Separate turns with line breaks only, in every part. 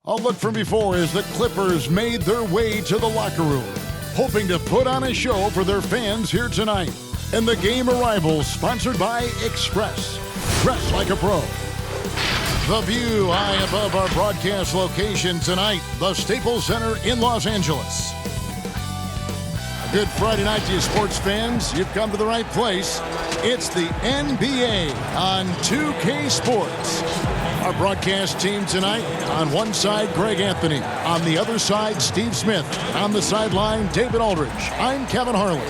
A look from before as the Clippers made their way to the locker room, hoping to put on a show for their fans here tonight. And the game arrival sponsored by Express. Dress like a pro. The view high above our broadcast location tonight, the Staples Center in Los Angeles. A good Friday night to you sports fans. You've come to the right place. It's the NBA on 2K Sports. Our broadcast team tonight, on one side, Greg Anthony. On the other side, Steve Smith. On the sideline, David Aldridge. I'm Kevin Harlan.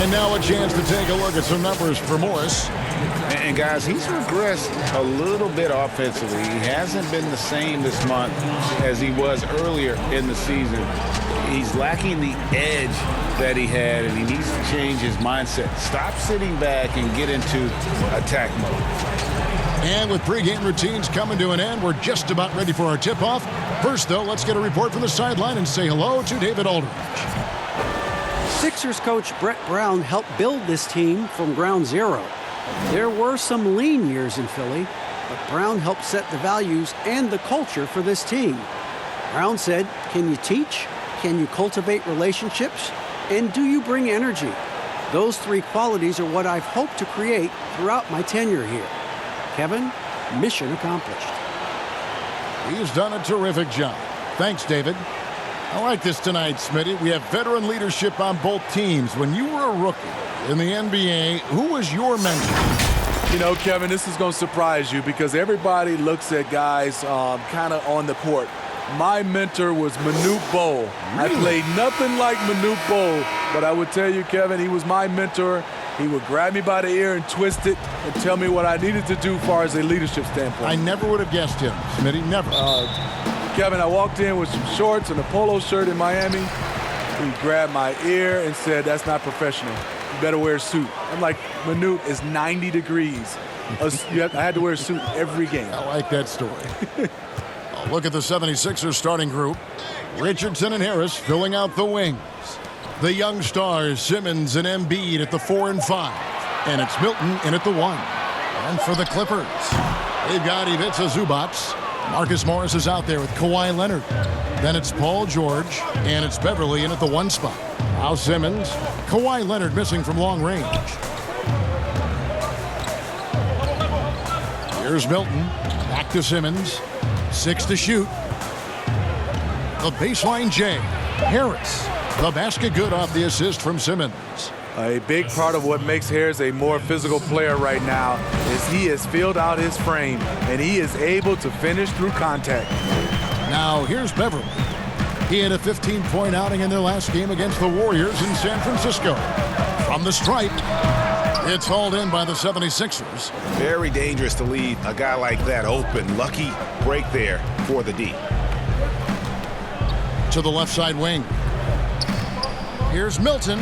And now a chance to take a look at some numbers for Morris.
And guys, he's regressed a little bit offensively. He hasn't been the same this month as he was earlier in the season. He's lacking the edge that he had, and he needs to change his mindset. Stop sitting back and get into attack mode.
And with pregame routines coming to an end, we're just about ready for our tip-off. First, though, let's get a report from the sideline and say hello to David Aldridge.
Sixers coach Brett Brown helped build this team from ground zero. There were some lean years in Philly, but Brown helped set the values and the culture for this team. Brown said, "Can you teach? Can you cultivate relationships? And do you bring energy? Those three qualities are what I've hoped to create throughout my tenure here." Kevin, mission accomplished.
He's done a terrific job. Thanks, David. I like this tonight, Smitty. We have veteran leadership on both teams. When you were a rookie in the NBA, who was your mentor?
You know, Kevin, this is going to surprise you because everybody looks at guys kind of on the court. My mentor was Manute Bol. I played nothing like Manute Bol, but I would tell you, Kevin, he was my mentor. He would grab me by the ear and twist it and tell me what I needed to do as far as a leadership standpoint.
I never would have guessed him, Smitty, never.
Kevin, I walked in with some shorts and a polo shirt in Miami. He grabbed my ear and said, "That's not professional. You better wear a suit." I'm like, Manute, is 90 degrees. I had to wear a suit every game.
I like that story. Look at the 76ers starting group. Richardson and Harris filling out the wings. The young stars, Simmons and Embiid at the 4 and 5. And it's Milton in at the 1. And for the Clippers, they've got Ivica Zubac. Marcus Morris is out there with Kawhi Leonard. Then it's Paul George, and it's Beverly in at the 1 spot. Now Simmons, Kawhi Leonard missing from long range. Here's Milton, back to Simmons. 6 to shoot. The baseline J. Harris. The basket good off the assist from Simmons.
A big part of what makes Harris a more physical player right now is he has filled out his frame, and he is able to finish through contact.
Now here's Beverly. He had a 15-point outing in their last game against the Warriors in San Francisco. From the stripe, it's hauled in by the 76ers.
Very dangerous to leave a guy like that open. Lucky break there for the D.
To the left side wing. Here's Milton.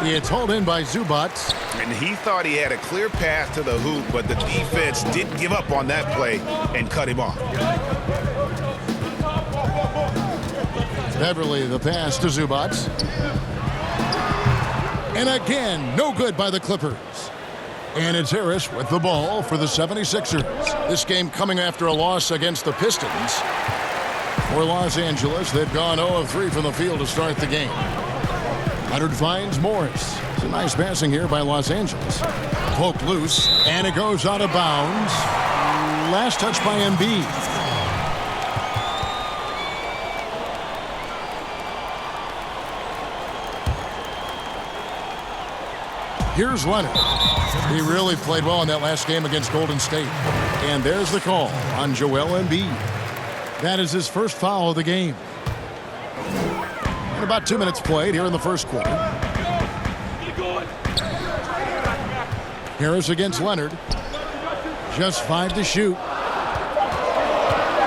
It's hauled in by Zubac.
And he thought he had a clear path to the hoop, but the defense didn't give up on that play and cut him off.
Beverly, the pass to Zubac. And again, no good by the Clippers. And it's Harris with the ball for the 76ers. This game coming after a loss against the Pistons. For Los Angeles, they've gone 0 of 3 from the field to start the game. Leonard finds Morris. It's a nice passing here by Los Angeles. Poked loose, and it goes out of bounds. Last touch by Embiid. Here's Leonard. He really played well in that last game against Golden State. And there's the call on Joel Embiid. That is his first foul of the game. And about 2 minutes played here in the first quarter. Harris against Leonard. Just 5 to shoot.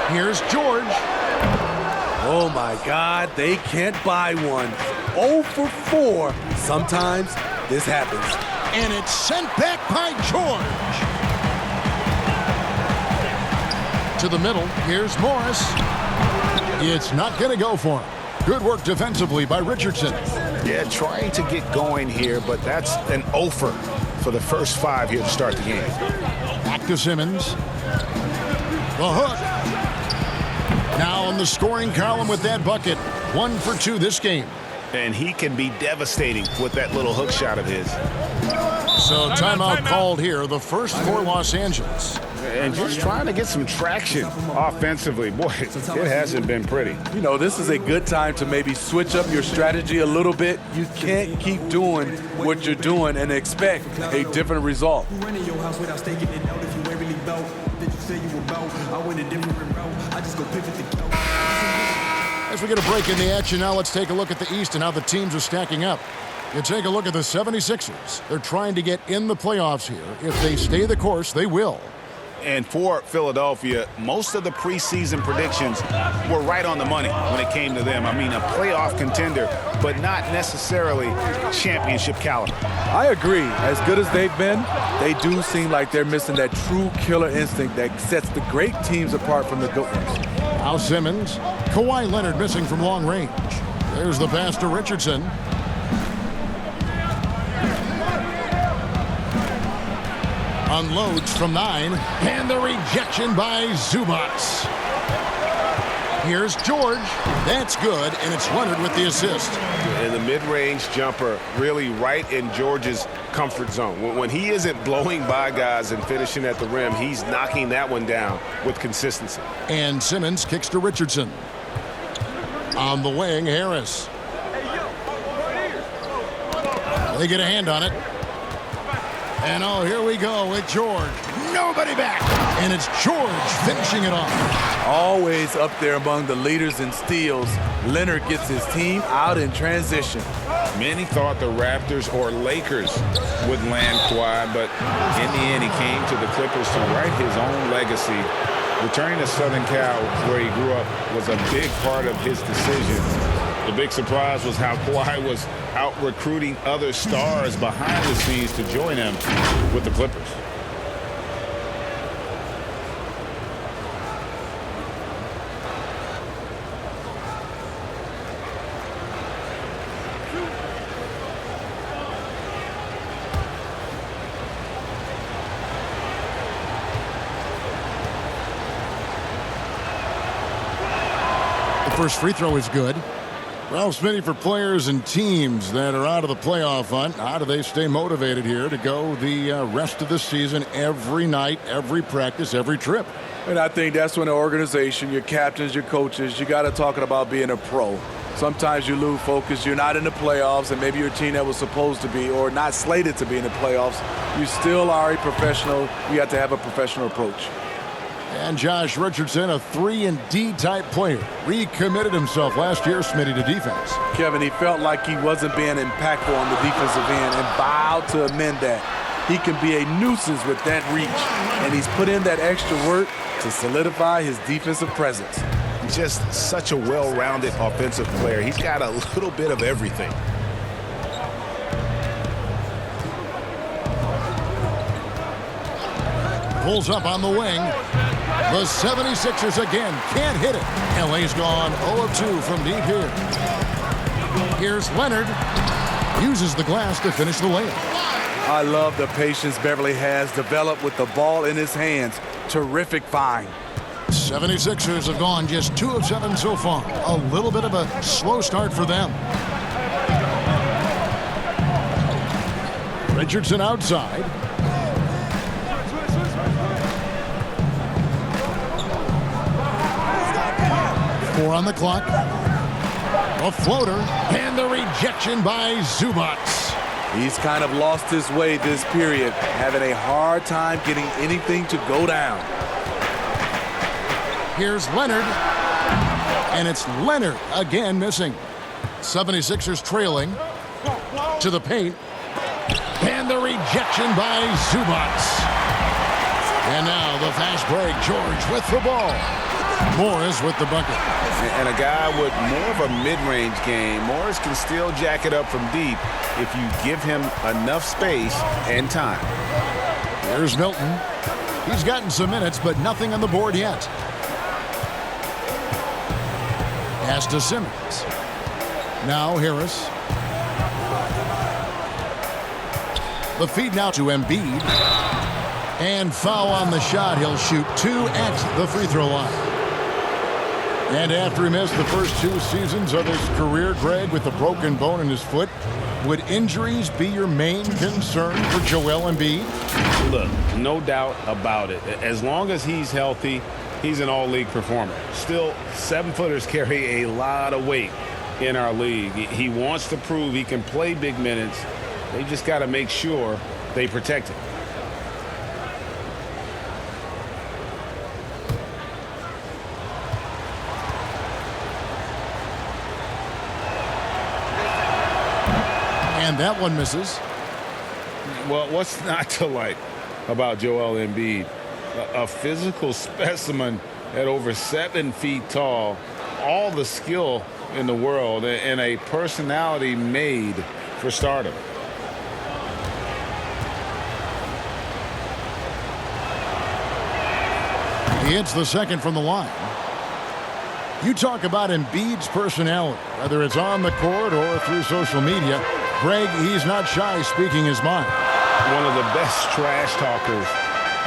Here's George.
Oh, my God, they can't buy one. 0 for 4. Sometimes this happens.
And it's sent back by George. To the middle. Here's Morris. It's not going to go for him. Good work defensively by Richardson.
Yeah, trying to get going here, but that's an offer for the first 5 here to start the game.
Back to Simmons. The hook. Now in the scoring column with that bucket. 1 for 2 this game.
And he can be devastating with that little hook shot of his.
So timeout called here, the first for Los Angeles.
And just trying to get some traction offensively. Boy, it hasn't been pretty.
You know, this is a good time to maybe switch up your strategy a little bit. You can't keep doing what you're doing and expect a different result.
As we get a break in the action now, let's take a look at the East and how the teams are stacking up. You take a look at the 76ers. They're trying to get in the playoffs here. If they stay the course, they will.
And for Philadelphia, most of the preseason predictions were right on the money when it came to them. I mean, a playoff contender, but not necessarily championship caliber.
I agree. As good as they've been, they do seem like they're missing that true killer instinct that sets the great teams apart from the good ones.
Al Simmons, Kawhi Leonard missing from long range. There's the pass to Richardson. Unloads from 9, and the rejection by Zubac. Here's George. That's good, and it's Leonard with the assist.
And the mid-range jumper really right in George's comfort zone. When he isn't blowing by guys and finishing at the rim, he's knocking that one down with consistency.
And Simmons kicks to Richardson. On the wing, Harris. They get a hand on it. And oh, here we go with George. Nobody back. And it's George finishing it off.
Always up there among the leaders in steals. Leonard gets his team out in transition.
Many thought the Raptors or Lakers would land Kawhi, but in the end, he came to the Clippers to write his own legacy. Returning to Southern Cal, where he grew up, was a big part of his decision. The big surprise was how Kawhi was out recruiting other stars behind the scenes to join him with the Clippers.
The first free throw is good. Well, Smitty, for players and teams that are out of the playoff hunt, how do they stay motivated here to go the rest of the season every night, every practice, every trip?
And I think that's when the organization, your captains, your coaches, you got to talk about being a pro. Sometimes you lose focus. You're not in the playoffs, and maybe your team that was supposed to be or not slated to be in the playoffs. You still are a professional. You have to have a professional approach.
And Josh Richardson, a 3-and-D type player, recommitted himself last year, Smitty, to defense.
Kevin, he felt like he wasn't being impactful on the defensive end and vowed to amend that. He can be a nuisance with that reach, and he's put in that extra work to solidify his defensive presence.
Just such a well-rounded offensive player. He's got a little bit of everything.
Pulls up on the wing. The 76ers again can't hit it. LA's gone 0 of 2 from deep here. Here's Leonard. Uses the glass to finish the layup.
I love the patience Beverly has developed with the ball in his hands. Terrific find.
76ers have gone just 2 of 7 so far. A little bit of a slow start for them. Richardson outside. Four on the clock. A floater, and the rejection by Zubac.
He's kind of lost his way this period, having a hard time getting anything to go down.
Here's Leonard, and it's Leonard again missing. 76ers trailing to the paint, and the rejection by Zubac. And now the fast break, George with the ball. Morris with the bucket.
And a guy with more of a mid-range game. Morris can still jack it up from deep if you give him enough space and time.
Here's Milton. He's gotten some minutes, but nothing on the board yet. Pass to Simmons. Now Harris. The feed now to Embiid. And foul on the shot. He'll shoot 2 at the free throw line. And after he missed the first 2 seasons of his career, Greg, with a broken bone in his foot, would injuries be your main concern for Joel Embiid?
Look, no doubt about it. As long as he's healthy, he's an all-league performer. Still, 7-footers carry a lot of weight in our league. He wants to prove he can play big minutes. They just got to make sure they protect him.
And that one misses.
Well, what's not to like about Joel Embiid? A physical specimen at over 7 feet tall, all the skill in the world, and a personality made for stardom.
He hits the second from the line. You talk about Embiid's personality, whether it's on the court or through social media. Greg, he's not shy speaking his mind.
One of the best trash talkers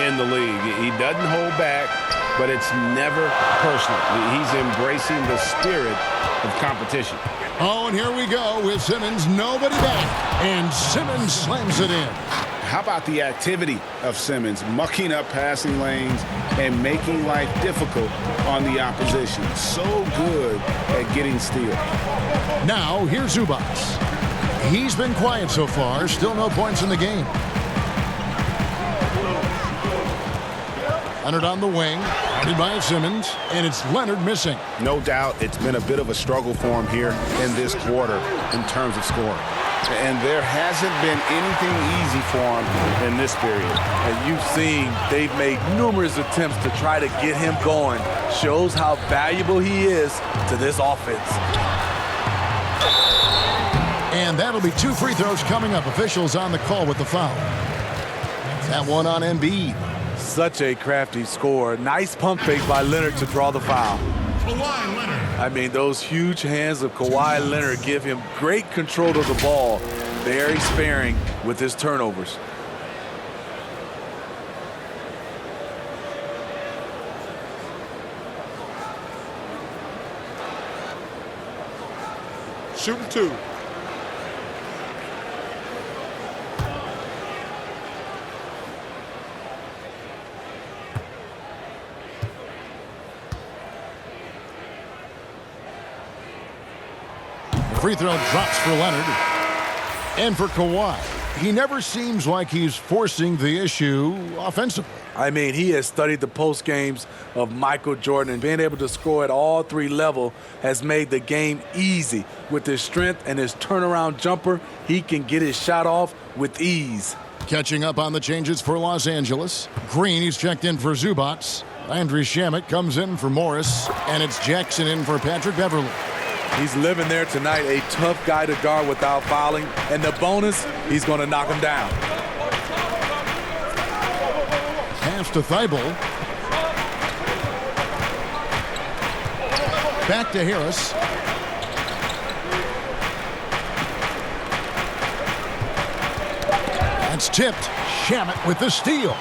in the league. He doesn't hold back, but it's never personal. He's embracing the spirit of competition.
Oh, and here we go with Simmons. Nobody back. And Simmons slams it in.
How about the activity of Simmons, mucking up passing lanes and making life difficult on the opposition? So good at getting steals.
Now, here's Zubats. He's been quiet so far. Still no points in the game. Leonard on the wing, guarded by Simmons, and it's Leonard missing.
No doubt it's been a bit of a struggle for him here in this quarter in terms of scoring.
And there hasn't been anything easy for him in this period.
And you've seen they've made numerous attempts to try to get him going. Shows how valuable he is to this offense.
And that'll be 2 free throws coming up. Officials on the call with the foul. That one on Embiid.
Such a crafty score. Nice pump fake by Leonard to draw the foul.
Kawhi Leonard.
I mean, those huge hands of Kawhi Leonard give him great control of the ball. Very sparing with his turnovers.
Shooting 2.
Free throw drops for Leonard. And for Kawhi, he never seems like he's forcing the issue offensively.
I mean, he has studied the post games of Michael Jordan, and being able to score at all 3 levels has made the game easy. With his strength and his turnaround jumper, he can get his shot off with ease.
Catching up on the changes for Los Angeles. Green, he's checked in for Zubats. Landry Shamet comes in for Morris, and it's Jackson in for Patrick Beverly.
He's living there tonight, a tough guy to guard without fouling. And the bonus, he's going to knock him down.
Pass to Thibault. Back to Harris. That's tipped. Shamet with the steal.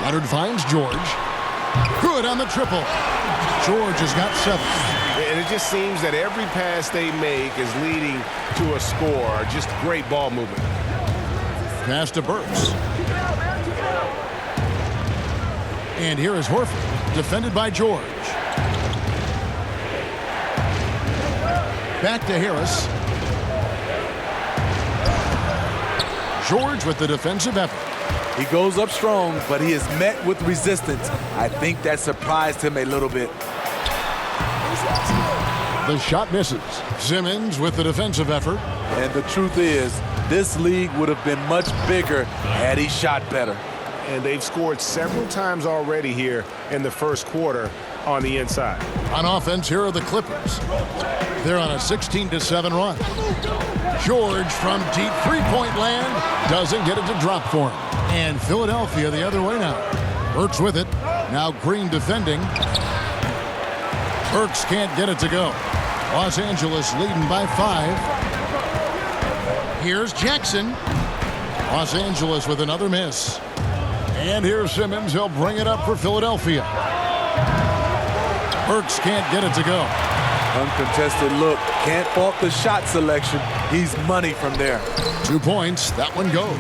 Leonard finds George. Good on the triple. George has got 7.
And it just seems that every pass they make is leading to a score. Just great ball movement.
Pass to Burks. And here is Horford, defended by George. Back to Harris. George with the defensive effort.
He goes up strong, but he is met with resistance. I think that surprised him a little bit.
The shot misses. Simmons with the defensive effort.
And the truth is, this league would have been much bigger had he shot better.
And they've scored several times already here in the first quarter on the inside.
On offense, here are the Clippers. They're on a 16-7 run. George from deep three-point land doesn't get it to drop for him. And Philadelphia the other way now. Burks with it. Now Green defending. Burks can't get it to go. Los Angeles leading by 5. Here's Jackson. Los Angeles with another miss. And here's Simmons. He'll bring it up for Philadelphia. Burks can't get it to go.
Uncontested look. Can't fault the shot selection. He's money from there.
2 points. That one goes.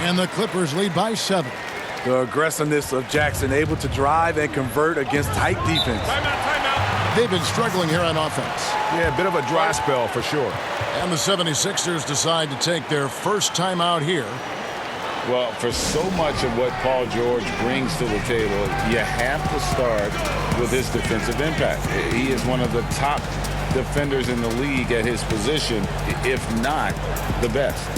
And the Clippers lead by 7.
The aggressiveness of Jackson, able to drive and convert against tight defense.
Timeout.
They've been struggling here on offense.
Yeah, a bit of a dry spell for sure.
And the 76ers decide to take their first timeout here.
Well, for so much of what Paul George brings to the table, you have to start with his defensive impact. He is one of the top defenders in the league at his position, if not the best.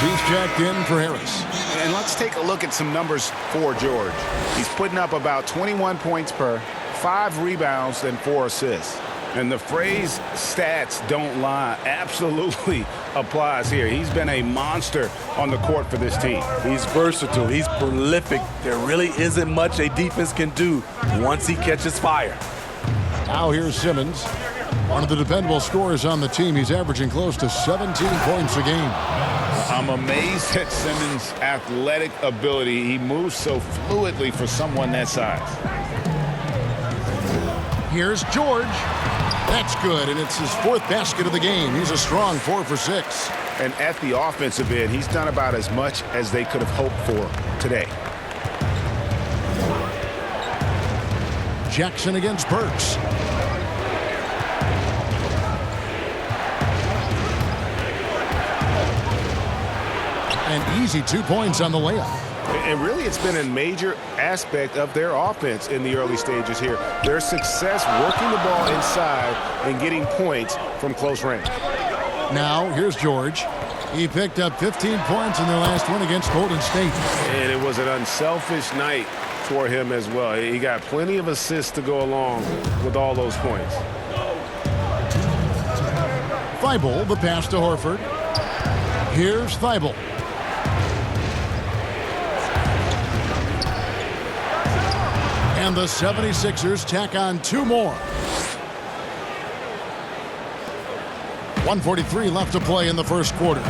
He's checked in for Harris.
And let's take a look at some numbers for George. He's putting up about 21 points per, 5 rebounds, and 4 assists. And the phrase stats don't lie absolutely applies here. He's been a monster on the court for this team.
He's versatile. He's prolific. There really isn't much a defense can do once he catches fire.
Now here's Simmons. One of the dependable scorers on the team. He's averaging close to 17 points a game.
I'm amazed at Simmons' athletic ability. He moves so fluidly for someone that size.
Here's George. That's good, and it's his 4th basket of the game. He's a strong 4 for 6.
And at the offensive end, he's done about as much as they could have hoped for today.
Jackson against Burks. An easy 2 points on the layup.
And really, it's been a major aspect of their offense in the early stages here. Their success working the ball inside and getting points from close range.
Now, here's George. He picked up 15 points in their last win against Golden State.
And it was an unselfish night for him as well. He got plenty of assists to go along with all those points.
Thibault, the pass to Horford. Here's Thibault. And the 76ers tack on 2 more. 1:43 left to play in the first quarter.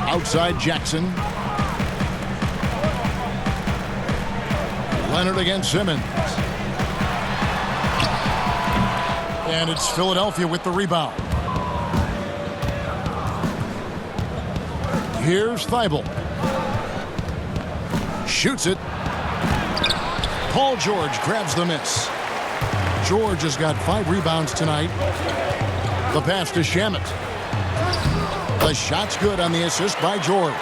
Outside Jackson. Leonard against Simmons. And it's Philadelphia with the rebound. Here's Thibault. Shoots it. Paul George grabs the miss. George has got 5 rebounds tonight. The pass to Shamet. The shot's good on the assist by George.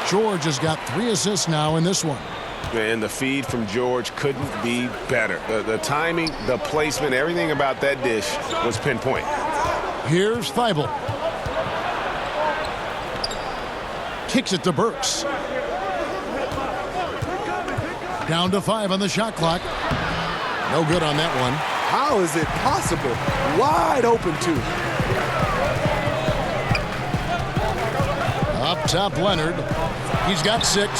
George has got 3 assists now in this one.
And the feed from George couldn't be better. The timing, the placement, everything about that dish was pinpoint.
Here's Thibault. Kicks it to Burks. Down to 5 on the shot clock. No good on that one.
How is it possible? Wide open, too.
Up top, Leonard. He's got 6.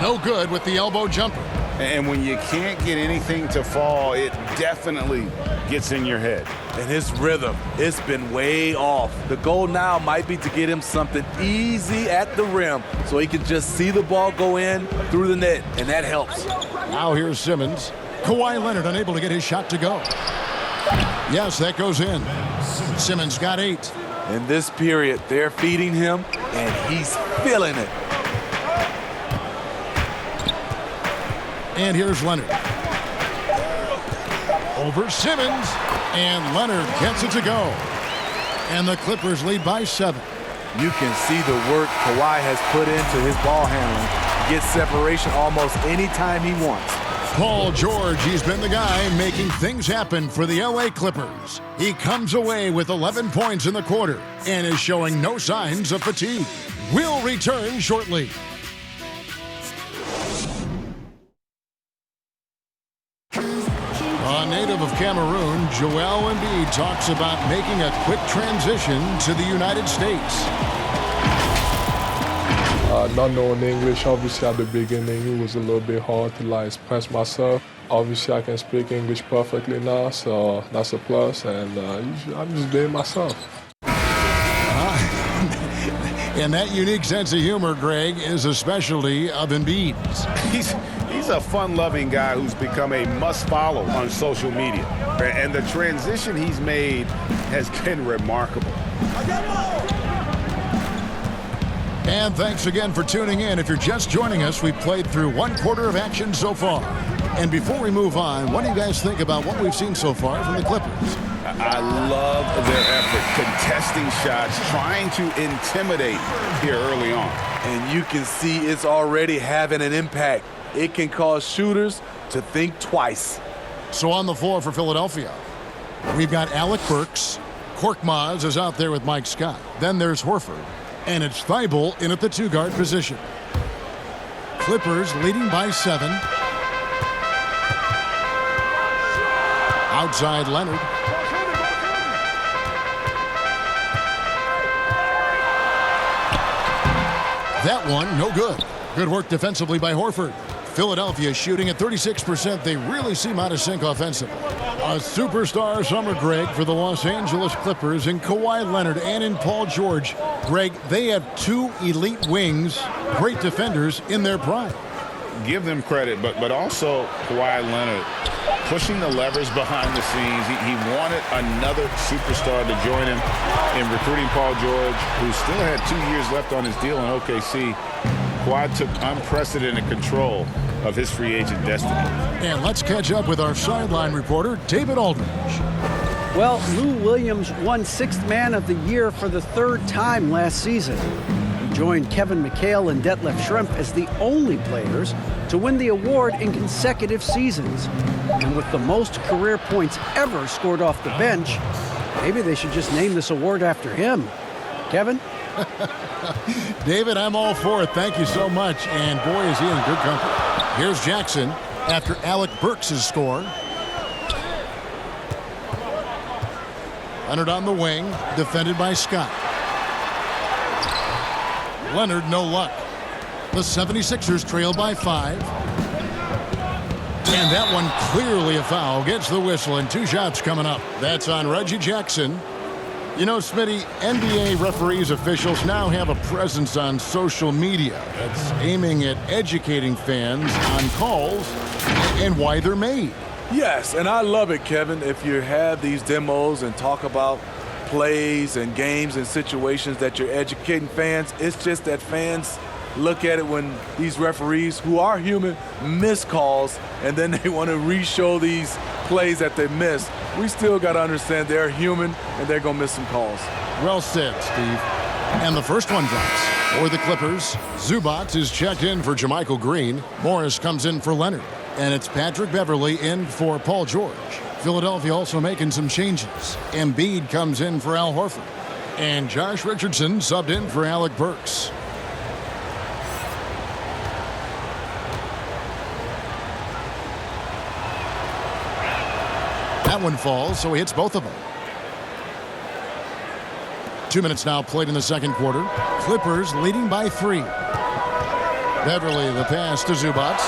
No good with the elbow jumper.
And when you can't get anything to fall, it definitely gets in your head.
And his rhythm, it's been way off. The goal now might be to get him something easy at the rim so he can just see the ball go in through the net, and that helps.
Now here's Simmons. Kawhi Leonard unable to get his shot to go. Yes, that goes in. Simmons got 8.
In this period, they're feeding him, and he's feeling it.
And here's Leonard. Over Simmons. And Leonard gets it to go. And the Clippers lead by 7.
You can see the work Kawhi has put into his ball handling. get separation almost anytime he wants.
Paul George, he's been the guy making things happen for the LA Clippers. He comes away with 11 points in the quarter and is showing no signs of fatigue. We'll return shortly. A native of Cameroon, Joel Embiid talks about making a quick transition to the United States.
Not knowing English, obviously at the beginning, it was a little bit hard to express myself. Obviously, I can speak English perfectly now, so that's a plus, and I'm just being myself.
And that unique sense of humor, Greg, is a specialty of Embiid's.
He's a fun-loving guy who's become a must-follow on social media. And the transition he's made has been remarkable.
And thanks again for tuning in. If you're just joining us, we've played through one quarter of action so far. And before we move on, what do you guys think about what we've seen so far from the Clippers?
I love their effort, contesting shots, trying to intimidate here early on.
And you can see it's already having an impact. It can cause shooters to think twice.
So on the floor for Philadelphia, we've got Alec Burks. Korkmaz is out there with Mike Scott. Then there's Horford. And it's Thibault in at the two-guard position. Clippers leading by 7. Outside Leonard. That one, no good. Good work defensively by Horford. Philadelphia shooting at 36%. They really seem out of sync offensively. A superstar summer, Greg, for the Los Angeles Clippers in Kawhi Leonard and in Paul George. Greg, they have 2 elite wings, great defenders in their prime.
Give them credit, but also Kawhi Leonard pushing the levers behind the scenes. He wanted another superstar to join him in recruiting Paul George, who still had 2 years left on his deal in OKC. Kawhi took unprecedented control of his free agent destiny.
And let's catch up with our sideline reporter, David Aldridge.
Well, Lou Williams won 6th Man of the Year for the 3rd time last season. He joined Kevin McHale and Detlef Schrempf as the only players to win the award in consecutive seasons. And with the most career points ever scored off the bench, maybe they should just name this award after him. Kevin?
David, I'm all for it. Thank you so much. And boy, is he in good company. Here's Jackson after Alec Burks' score. Leonard on the wing, defended by Scott. Leonard, no luck. The 76ers trail by 5. And that one clearly a foul. Gets the whistle, and 2 shots coming up. That's on Reggie Jackson. You know, Smitty, NBA referees, officials now have a presence on social media that's aiming at educating fans on calls and why they're made.
Yes, and I love it, Kevin, if you have these demos and talk about plays and games and situations that you're educating fans. It's just that fans look at it when these referees, who are human, miss calls, and then they want to re-show these plays that they missed. We still got to understand they're human and they're going to miss some calls.
Well said, Steve. And the first one drops. For the Clippers, Zubac is checked in for JaMychal Green. Morris comes in for Leonard. And it's Patrick Beverley in for Paul George. Philadelphia also making some changes. Embiid comes in for Al Horford. And Josh Richardson subbed in for Alec Burks. That one falls, so he hits both of them. 2 minutes now played in the second quarter. Clippers leading by 3. Beverley, the pass to Zubac.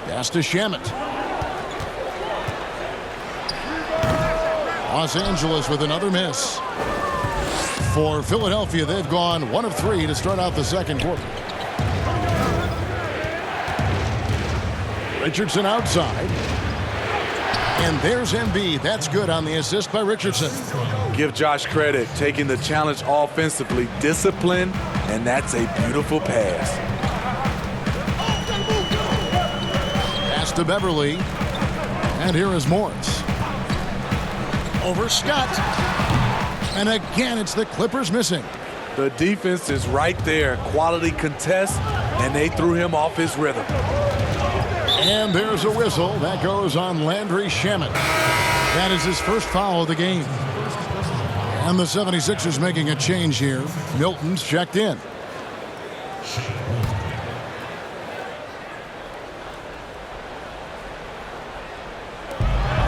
Pass to Shamet. Los Angeles with another miss. For Philadelphia, they've gone 1 of 3 to start out the second quarter. Richardson outside. And there's Embiid. That's good on the assist by Richardson.
Give Josh credit, taking the challenge offensively, discipline, and that's a beautiful pass.
Pass to Beverley. And here is Morris. Over Scott. And again, it's the Clippers missing.
The defense is right there. Quality contest, and they threw him off his rhythm.
And there's a whistle. That goes on Landry Shamet. That is his first foul of the game. And the 76ers making a change here. Milton's checked in.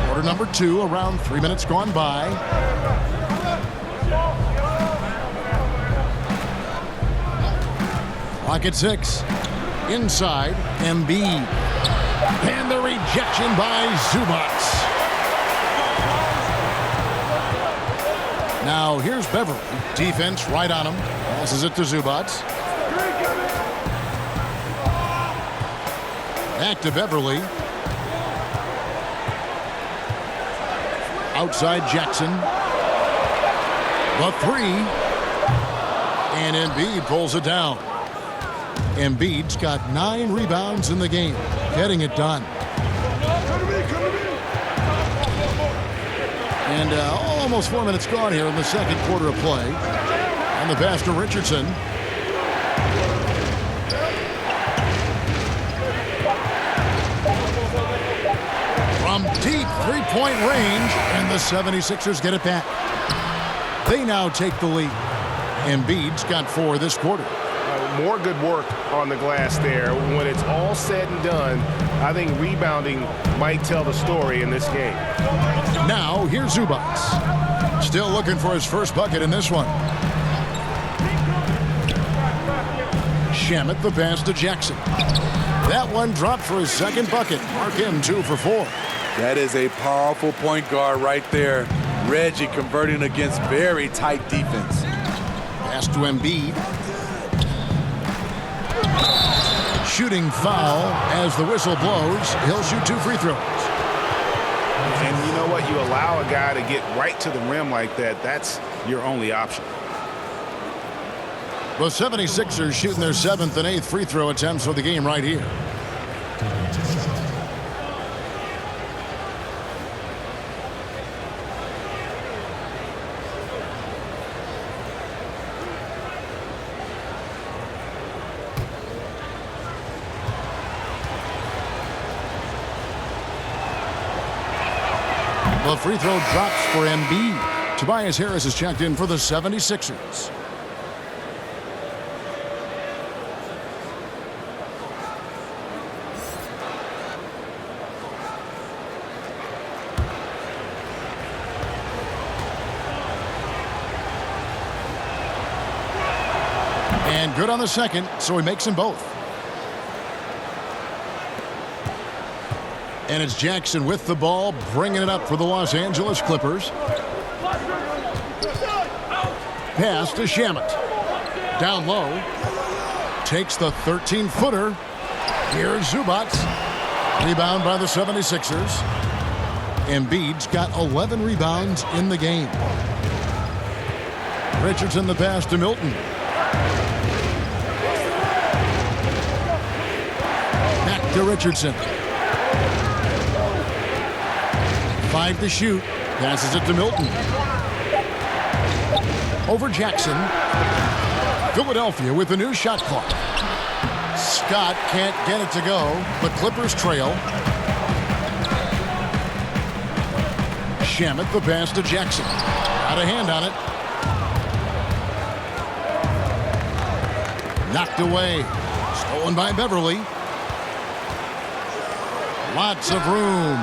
Quarter number 2, around 3 minutes gone by. Clock at 6. Inside, Embiid. And the rejection by Zubac. Now here's Beverly. Defense right on him. Passes it to Zubac. Back to Beverly. Outside Jackson. The 3. And Embiid pulls it down. Embiid's got 9 rebounds in the game, getting it done. And almost 4 minutes gone here in the second quarter of play. And the pass to Richardson. From deep three-point range, and the 76ers get it back. They now take the lead. Embiid's got 4 this quarter.
More good work on the glass there. When it's all said and done, I think rebounding might tell the story in this game.
Now, here's Zubac. Still looking for his first bucket in this one. Shamet the pass to Jackson. That one dropped for his second bucket. Mark him 2 for 4.
That is a powerful point guard right there. Reggie converting against very tight defense.
Pass to Embiid. Shooting foul as the whistle blows. He'll shoot 2 free throws.
And you know what? You allow a guy to get right to the rim like that. That's your only option.
The 76ers shooting their 7th and 8th free throw attempts for the game right here. The free throw drops for Embiid. Tobias Harris is checked in for the 76ers. And good on the second, so he makes them both. And it's Jackson with the ball, bringing it up for the Los Angeles Clippers. Pass to Shamet. Down low. Takes the 13-footer. Here's Zubac. Rebound by the 76ers. Embiid's got 11 rebounds in the game. Richardson the pass to Milton. Back to Richardson. 5 to shoot. Passes it to Milton. Over Jackson. Philadelphia with a new shot clock. Scott can't get it to go, but Clippers trail. Shamet the pass to Jackson. Got a hand on it. Knocked away. Stolen by Beverly. Lots of room.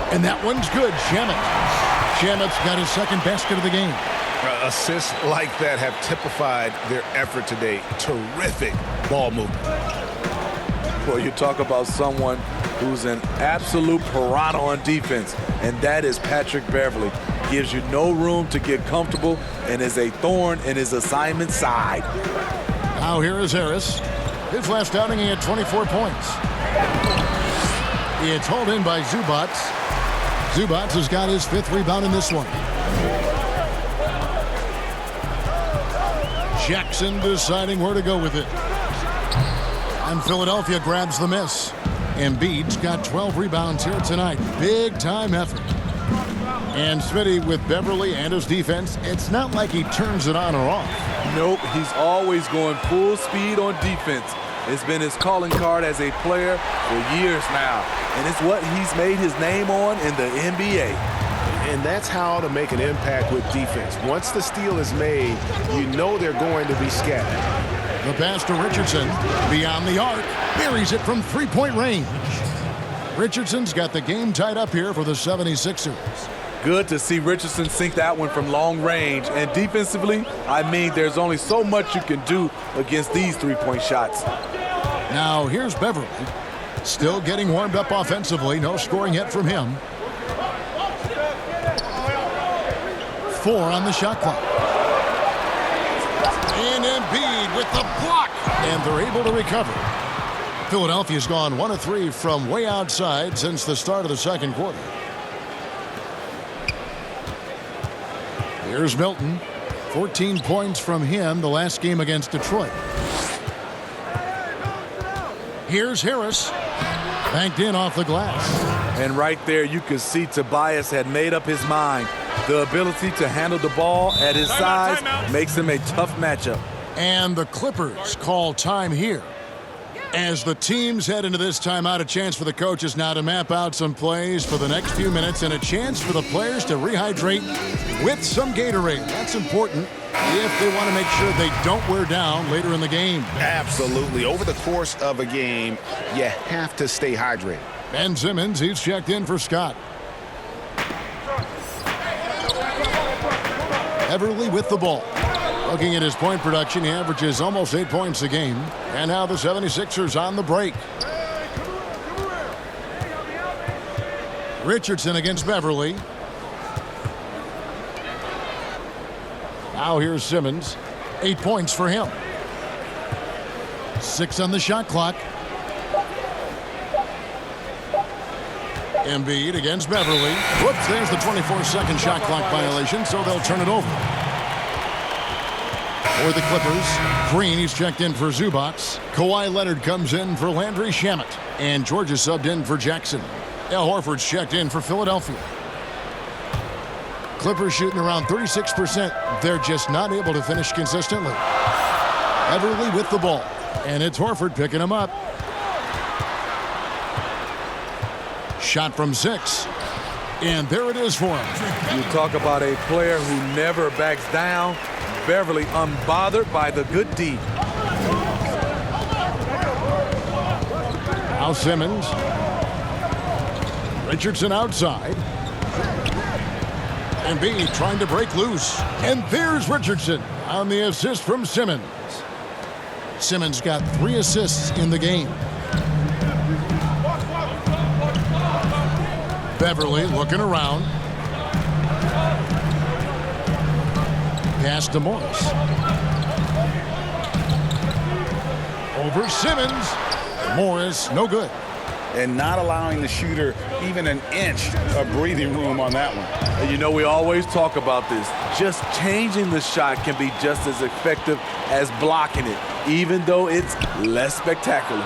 And that one's good. Shamet's got his second basket of the game.
Assists like that have typified their effort today. Terrific ball movement.
Well, you talk about someone who's an absolute piranha on defense, and that is Patrick Beverly. Gives you no room to get comfortable and is a thorn in his assignment side.
Now here is Harris. His last outing, he had 24 points. It's hauled in by Zubac. Zubac has got his 5th rebound in this one. Jackson deciding where to go with it. And Philadelphia grabs the miss. Embiid's got 12 rebounds here tonight. Big time effort. And Smitty with Beverly and his defense, it's not like he turns it on or off.
Nope, he's always going full speed on defense. It's been his calling card as a player for years now, and it's what he's made his name on in the NBA.
And that's how to make an impact with defense. Once the steal is made, you know they're going to be scattered.
The pass to Richardson, beyond the arc, buries it from three-point range. Richardson's got the game tied up here for the 76ers.
Good to see Richardson sink that one from long range. And defensively, I mean, there's only so much you can do against these three-point shots.
Now here's Beverly. Still getting warmed up offensively. No scoring yet from him. 4 on the shot clock. And Embiid with the block. And they're able to recover. Philadelphia's gone 1 of 3 from way outside since the start of the second quarter. Here's Milton. 14 points from him the last game against Detroit. Here's Harris. Banked in off the glass.
And right there you could see Tobias had made up his mind. The ability to handle the ball at his size makes him a tough matchup.
And the Clippers call time here. As the teams head into this timeout, a chance for the coaches now to map out some plays for the next few minutes and a chance for the players to rehydrate with some Gatorade. That's important if they want to make sure they don't wear down later in the game.
Absolutely. Over the course of a game, you have to stay hydrated.
Ben Simmons, he's checked in for Scott. Everly with the ball. Looking at his point production, he averages almost 8 points a game. And now the 76ers on the break. Richardson against Beverly. Now here's Simmons. 8 points for him. 6 on the shot clock. Embiid against Beverly. Whoops, there's the 24-second shot clock violation, so they'll turn it over. For the Clippers, Green, he's checked in for Zubac. Kawhi Leonard comes in for Landry Shamet. And George is subbed in for Jackson. Al Horford's checked in for Philadelphia. Clippers shooting around 36%. They're just not able to finish consistently. Everly with the ball. And it's Horford picking him up. Shot from 6. And there it is for him.
You talk about a player who never backs down. Beverly unbothered by the good deed.
Now Simmons. Richardson outside. Embiid trying to break loose. And there's Richardson on the assist from Simmons. Simmons got 3 assists in the game. Beverly looking around. Pass to Morris. Over Simmons. Morris, no good.
And not allowing the shooter even an inch of breathing room on that one.
And you know, we always talk about this. Just changing the shot can be just as effective as blocking it, even though it's less spectacular.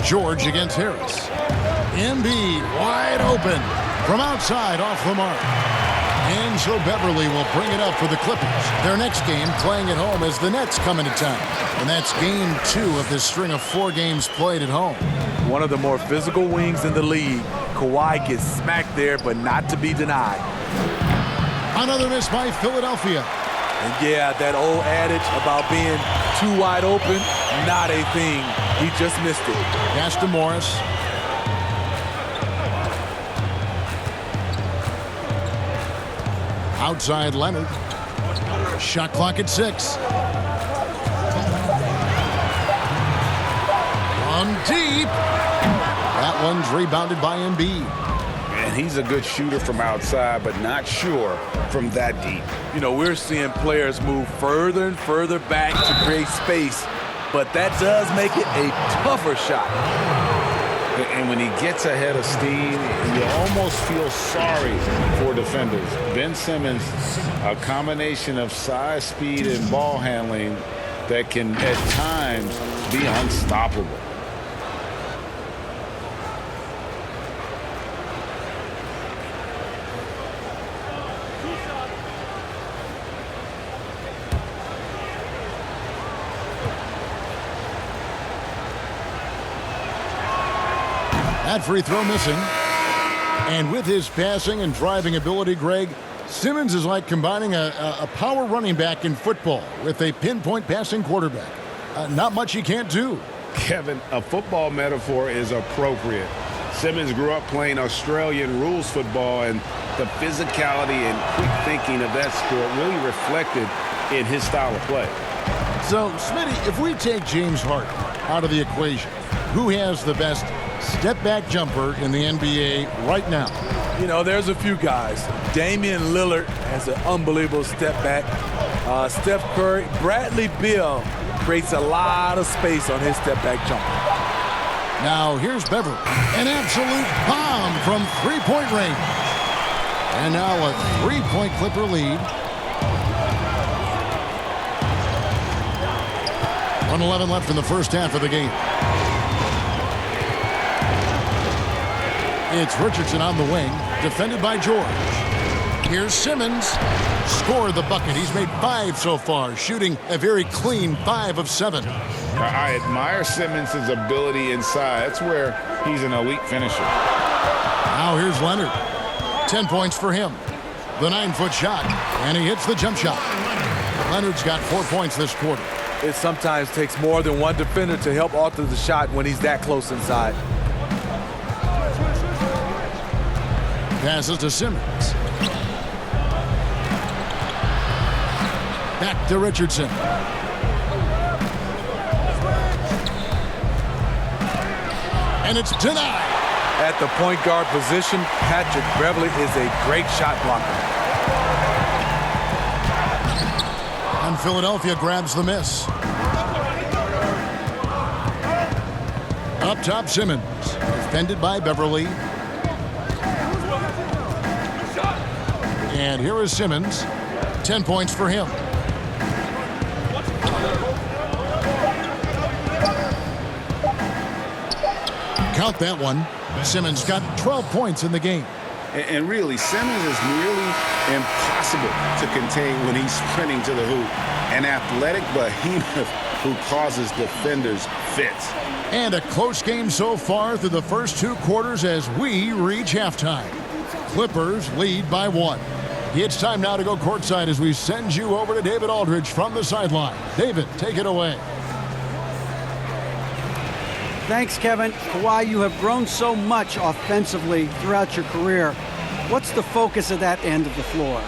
George against Harris. Embiid wide open from outside off the mark. And so Beverly will bring it up for the Clippers. Their next game playing at home as the Nets come into town. And that's game 2 of this string of 4 games played at home.
One of the more physical wings in the league. Kawhi gets smacked there, but not to be denied.
Another miss by Philadelphia.
And yeah, that old adage about being too wide open, not a thing. He just missed it.
Pass to Morris. Outside Leonard. Shot clock at 6. From deep. That one's rebounded by Embiid.
And he's a good shooter from outside, but not sure from that deep.
You know, we're seeing players move further and further back to create space, but that does make it a tougher shot.
And when he gets ahead of steam, you almost feel sorry for defenders. Ben Simmons, a combination of size, speed, and ball handling that can, at times, be unstoppable.
That free throw missing. And with his passing and driving ability, Greg, Simmons is like combining a power running back in football with a pinpoint passing quarterback. Not much he can't do.
Kevin, a football metaphor is appropriate. Simmons grew up playing Australian rules football, and the physicality and quick thinking of that sport really reflected in his style of play.
So, Smitty, if we take James Harden out of the equation, who has the best step-back jumper in the NBA right now?
You know, there's a few guys. Damian Lillard has an unbelievable step back. Steph Curry, Bradley Beal creates a lot of space on his step back jumper.
Now here's Beverly. An absolute bomb from three-point range. And now a three-point Clipper lead. 1:11 left in the first half of the game. It's Richardson on the wing, defended by George. Here's Simmons. Scored the bucket. He's made 5 so far, shooting a very clean 5 of 7.
I admire Simmons' ability inside. That's where he's an elite finisher.
Now here's Leonard. 10 points for him. The 9-foot shot, and he hits the jump shot. Leonard's got 4 points this quarter.
It sometimes takes more than one defender to help alter the shot when he's that close inside.
Passes to Simmons. Back to Richardson. And it's denied.
At the point guard position, Patrick Beverly is a great shot blocker.
And Philadelphia grabs the miss. Up top, Simmons. Defended by Beverly. And here is Simmons. 10 points for him. Count that one. Simmons got 12 points in the game.
And really, Simmons is nearly impossible to contain when he's sprinting to the hoop. An athletic behemoth who causes defenders fits.
And a close game so far through the first 2 quarters as we reach halftime. Clippers lead by 1. It's time now to go courtside as we send you over to David Aldridge from the sideline. David, take it away.
Thanks, Kevin. Kawhi, you have grown so much offensively throughout your career. What's the focus of that end of the floor?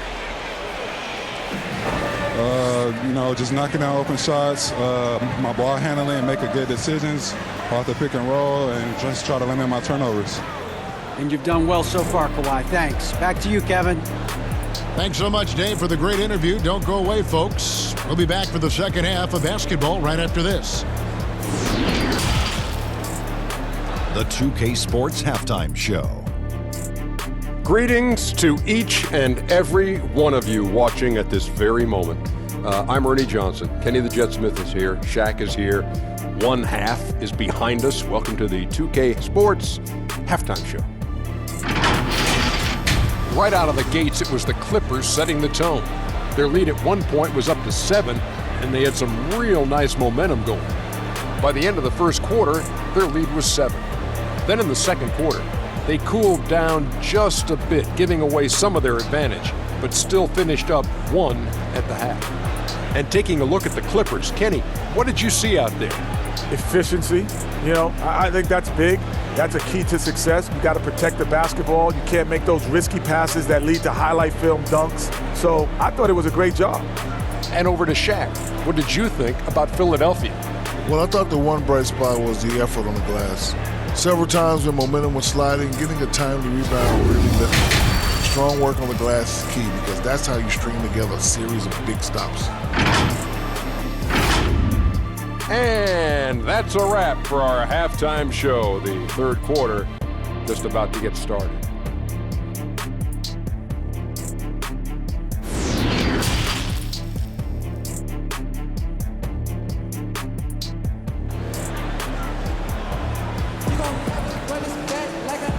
Just knocking down open shots, my ball handling, making good decisions off the pick and roll, and just try to limit my turnovers.
And you've done well so far, Kawhi. Thanks. Back to you, Kevin.
Thanks so much, Dave, for the great interview. Don't go away, folks. We'll be back for the second half of basketball right after this.
The 2K Sports Halftime Show.
Greetings to each and every one of you watching at this very moment. I'm Ernie Johnson. Kenny the Jet Smith is here. Shaq is here. One half is behind us. Welcome to the 2K Sports Halftime Show. Right out of the gates, it was the Clippers setting the tone. Their lead at one point was up to 7, and they had some real nice momentum going. By the end of the first quarter, their lead was 7. Then in the second quarter, they cooled down just a bit, giving away some of their advantage, but still finished up 1 at the half. And taking a look at the Clippers, Kenny, what did you see out there?
Efficiency. I think that's big. That's a key to success. You got to protect the basketball. You can't make those risky passes that lead to highlight film dunks. So I thought it was a great job.
And over to Shaq. What did you think about Philadelphia?
Well, I thought the one bright spot was the effort on the glass. Several times when momentum was sliding, getting a timely rebound really lifted. Strong work on the glass is key because that's how you string together a series of big stops.
And that's a wrap for our halftime show. The third quarter just about to get started.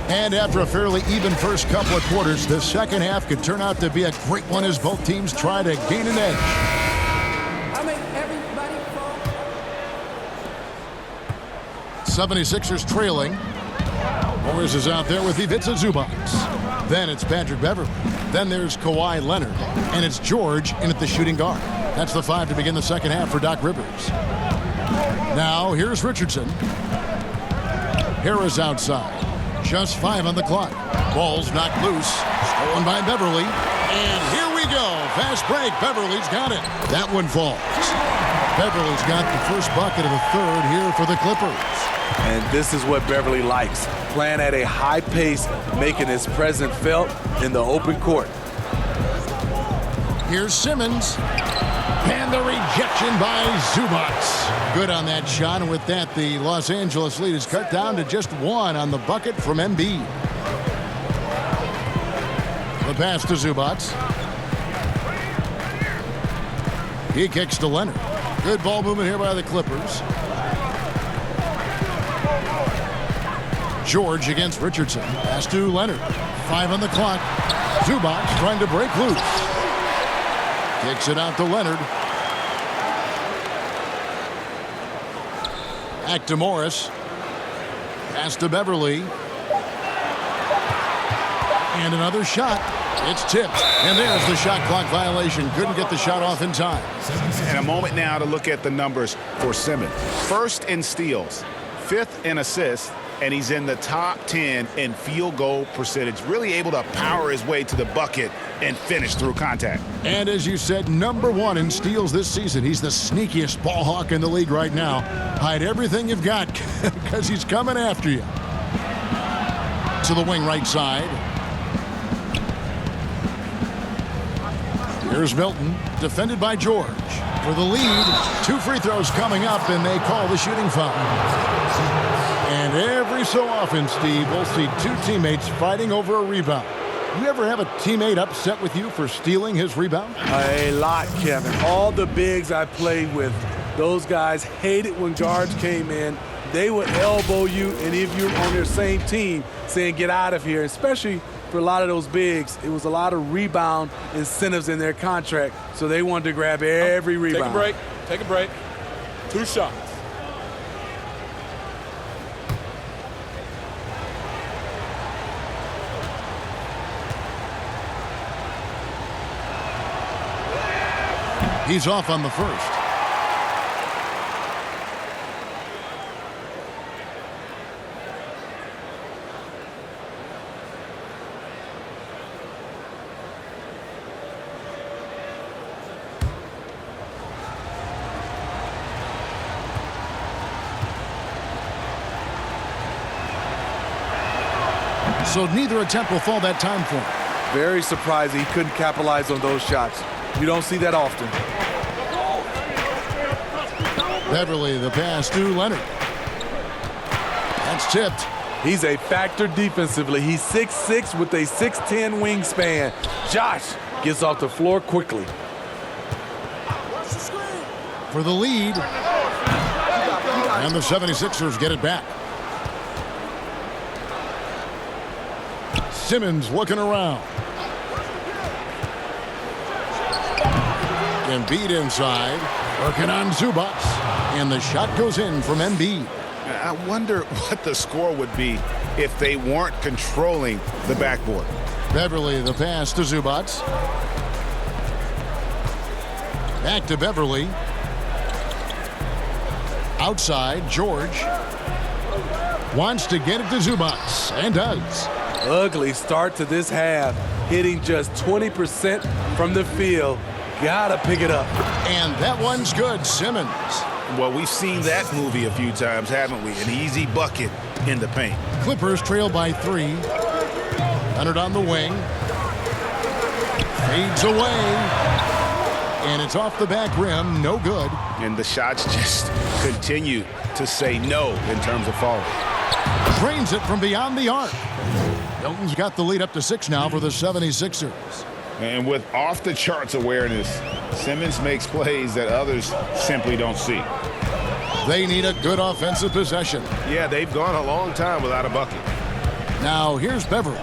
And after a fairly even first couple of quarters, the second half could turn out to be a great one as both teams try to gain an edge. 76ers trailing. Morris is out there with Ivica Zubac. Then it's Patrick Beverley. Then there's Kawhi Leonard. And it's George in at the shooting guard. That's the 5 to begin the second half for Doc Rivers. Now here's Richardson. Harris outside. Just 5 on the clock. Ball's knocked loose. Stolen by Beverley. And here we go. Fast break. Beverley's got it. That one falls. Beverley's got the first bucket of the third here for the Clippers.
And this is what Beverley likes, playing at a high pace, making his presence felt in the open court.
Here's Simmons. And the rejection by Zubac. Good on that shot, and with that, the Los Angeles lead is cut down to just 1 on the bucket from Embiid. The pass to Zubac. He kicks to Leonard. Good ball movement here by the Clippers. George against Richardson. Pass to Leonard. 5 on the clock. Zubac trying to break loose. Kicks it out to Leonard. Back to Morris. Pass to Beverley. And another shot. It's tipped. And there's the shot clock violation. Couldn't get the shot off in time.
And a moment now to look at the numbers for Simmons. First in steals, 5th in assists, and he's in the top 10 in field goal percentage. Really able to power his way to the bucket and finish through contact.
And as you said, #1 in steals this season. He's the sneakiest ball hawk in the league right now. Hide everything you've got because he's coming after you. To the wing right side. Here's Milton, defended by George. For the lead, 2 free throws coming up, and they call the shooting foul. And every so often, Steve, we'll see 2 teammates fighting over a rebound. You ever have a teammate upset with you for stealing his rebound?
A lot, Kevin. All the bigs I played with, those guys hated when guards came in. They would elbow you, and if you're on their same team, saying get out of here, especially for a lot of those bigs, it was a lot of rebound incentives in their contract, so they wanted to grab every rebound.
Take a break. Take a break. 2 shots.
He's off on the first. So neither attempt will fall that time for him.
Very surprised he couldn't capitalize on those shots. You don't see that often.
Beverley, the pass to Leonard. That's tipped.
He's a factor defensively. He's 6'6" with a 6'10" wingspan. Josh gets off the floor quickly.
For the lead. And the 76ers get it back. Simmons looking around. Embiid inside. Working on Zubac. And the shot goes in from Embiid.
I wonder what the score would be if they weren't controlling the backboard.
Beverley, the pass to Zubac. Back to Beverley. Outside, George. Wants to get it to Zubac, and does.
Ugly start to this half. Hitting just 20% from the field. Gotta pick it up.
And that one's good, Simmons.
Well, we've seen that movie a few times, haven't we? An easy bucket in the paint.
Clippers trail by 3. Leonard on the wing. Fades away. And it's off the back rim, no good.
And the shots just continue to say no in terms of falling.
Drains it from beyond the arc. Milton's got the lead up to 6 now for the 76ers.
And with off-the-charts awareness, Simmons makes plays that others simply don't see.
They need a good offensive possession.
Yeah, they've gone a long time without a bucket.
Now here's Beverley.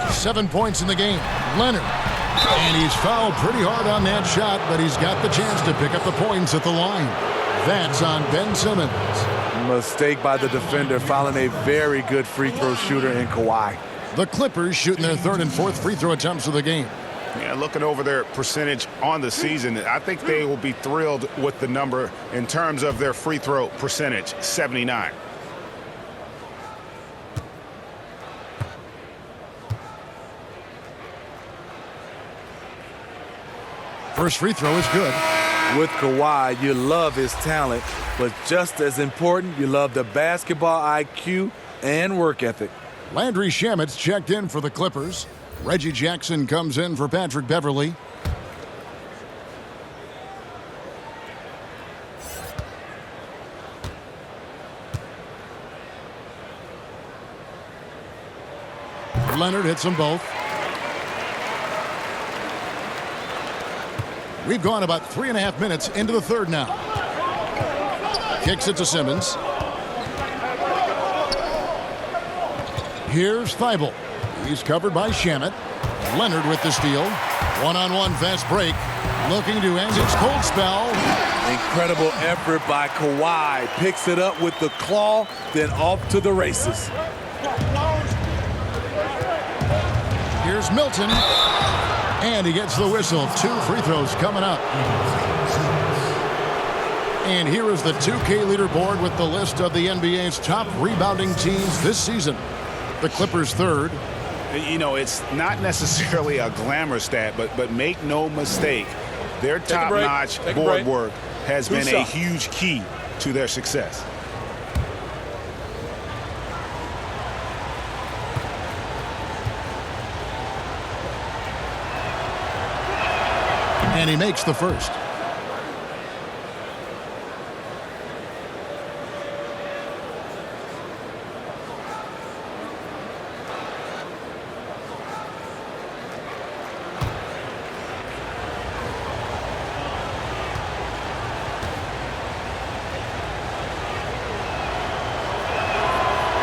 7 points in the game. Leonard. And he's fouled pretty hard on that shot, but he's got the chance to pick up the points at the line. That's on Ben Simmons.
Mistake by the defender, fouling a very good free throw shooter in Kawhi.
The Clippers shooting their third and fourth free throw attempts of the game.
Yeah, looking over their percentage on the season, I think they will be thrilled with the number in terms of their free throw percentage, 79.
First free throw is good.
With Kawhi, you love his talent, but just as important, you love the basketball IQ and work ethic.
Landry Shamet's checked in for the Clippers. Reggie Jackson comes in for Patrick Beverly. Leonard hits them both. We've gone about 3.5 minutes into the third now. Kicks it to Simmons. Here's Thibault. He's covered by Shamet. Leonard with the steal. One-on-one fast break. Looking to end its cold spell.
Incredible effort by Kawhi. Picks it up with the claw, then off to the races.
Here's Milton. And he gets the whistle. 2 free throws coming up. And here is the 2K leaderboard with the list of the NBA's top rebounding teams this season. The Clippers third.
You know, it's not necessarily a glamour stat, but make no mistake, their top-notch board work has been a huge key to their success.
And he makes the first.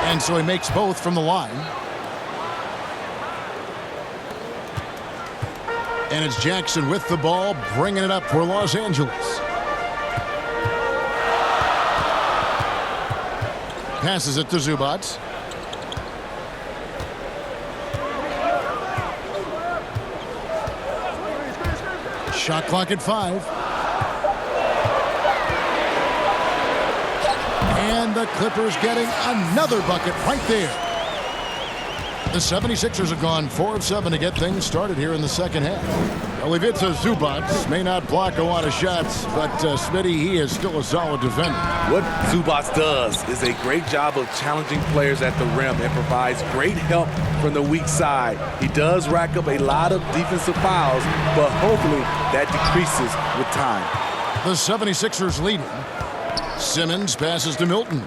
And so he makes both from the line. And it's Jackson with the ball, bringing it up for Los Angeles. Passes it to Zubac. Shot clock at 5. And the Clippers getting another bucket right there. The 76ers have gone 4 of 7 to get things started here in the second half. Well, Ivica Zubac may not block a lot of shots, but Smitty, he is still a solid defender.
What Zubac does is a great job of challenging players at the rim and provides great help from the weak side. He does rack up a lot of defensive fouls, but hopefully that decreases with time.
The 76ers leading. Simmons passes to Milton.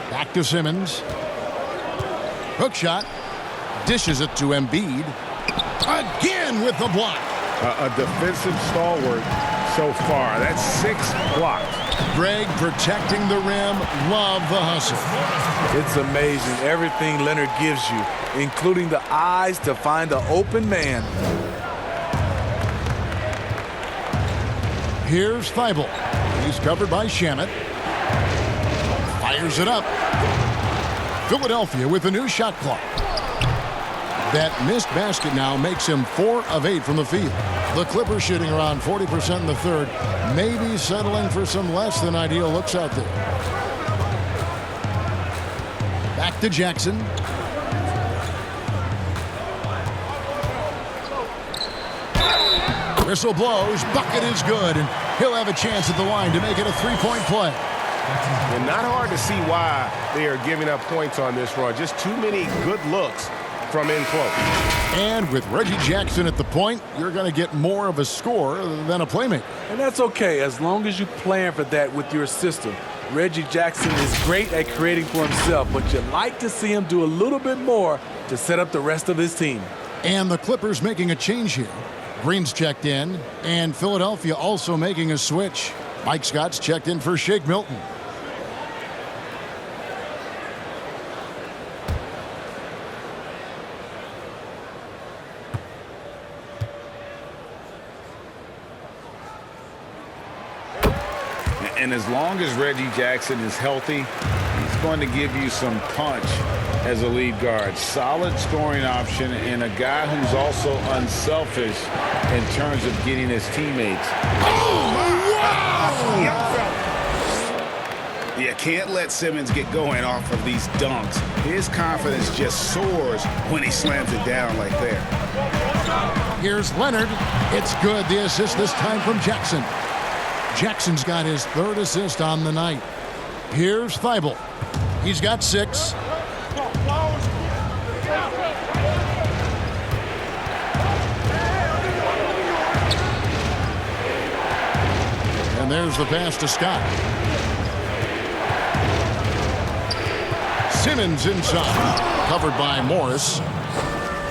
Back to Simmons. Hook shot. Dishes it to Embiid. Again with the block.
A defensive stalwart so far. That's 6 blocks.
Greg protecting the rim. Love the hustle.
It's amazing everything Leonard gives you, including the eyes to find the open man.
Here's Thibault. He's covered by Shamet. Fires it up. Philadelphia with a new shot clock. That missed basket now makes him 4 of 8 from the field. The Clippers shooting around 40% in the third. Maybe settling for some less than ideal looks out there. Back to Jackson. Whistle blows. Bucket is good. And he'll have a chance at the line to make it a 3-point play.
And not hard to see why they are giving up points on this run. Just too many good looks from in close.
And with Reggie Jackson at the point, you're going to get more of a score than a playmaker.
And that's okay as long as you plan for that with your system. Reggie Jackson is great at creating for himself, but you'd like to see him do a little bit more to set up the rest of his team.
And the Clippers making a change here. Green's checked in, and Philadelphia also making a switch. Mike Scott's checked in for Shake Milton.
And as long as Reggie Jackson is healthy, he's going to give you some punch as a lead guard. Solid scoring option and a guy who's also unselfish in terms of getting his teammates.
Oh, wow!
You can't let Simmons get going off of these dunks. His confidence just soars when he slams it down like that.
Here's Leonard. It's good. The assist this time from Jackson. Jackson's got his 3rd assist on the night. Here's Thibault. He's got 6. And there's the pass to Scott. Simmons inside, covered by Morris.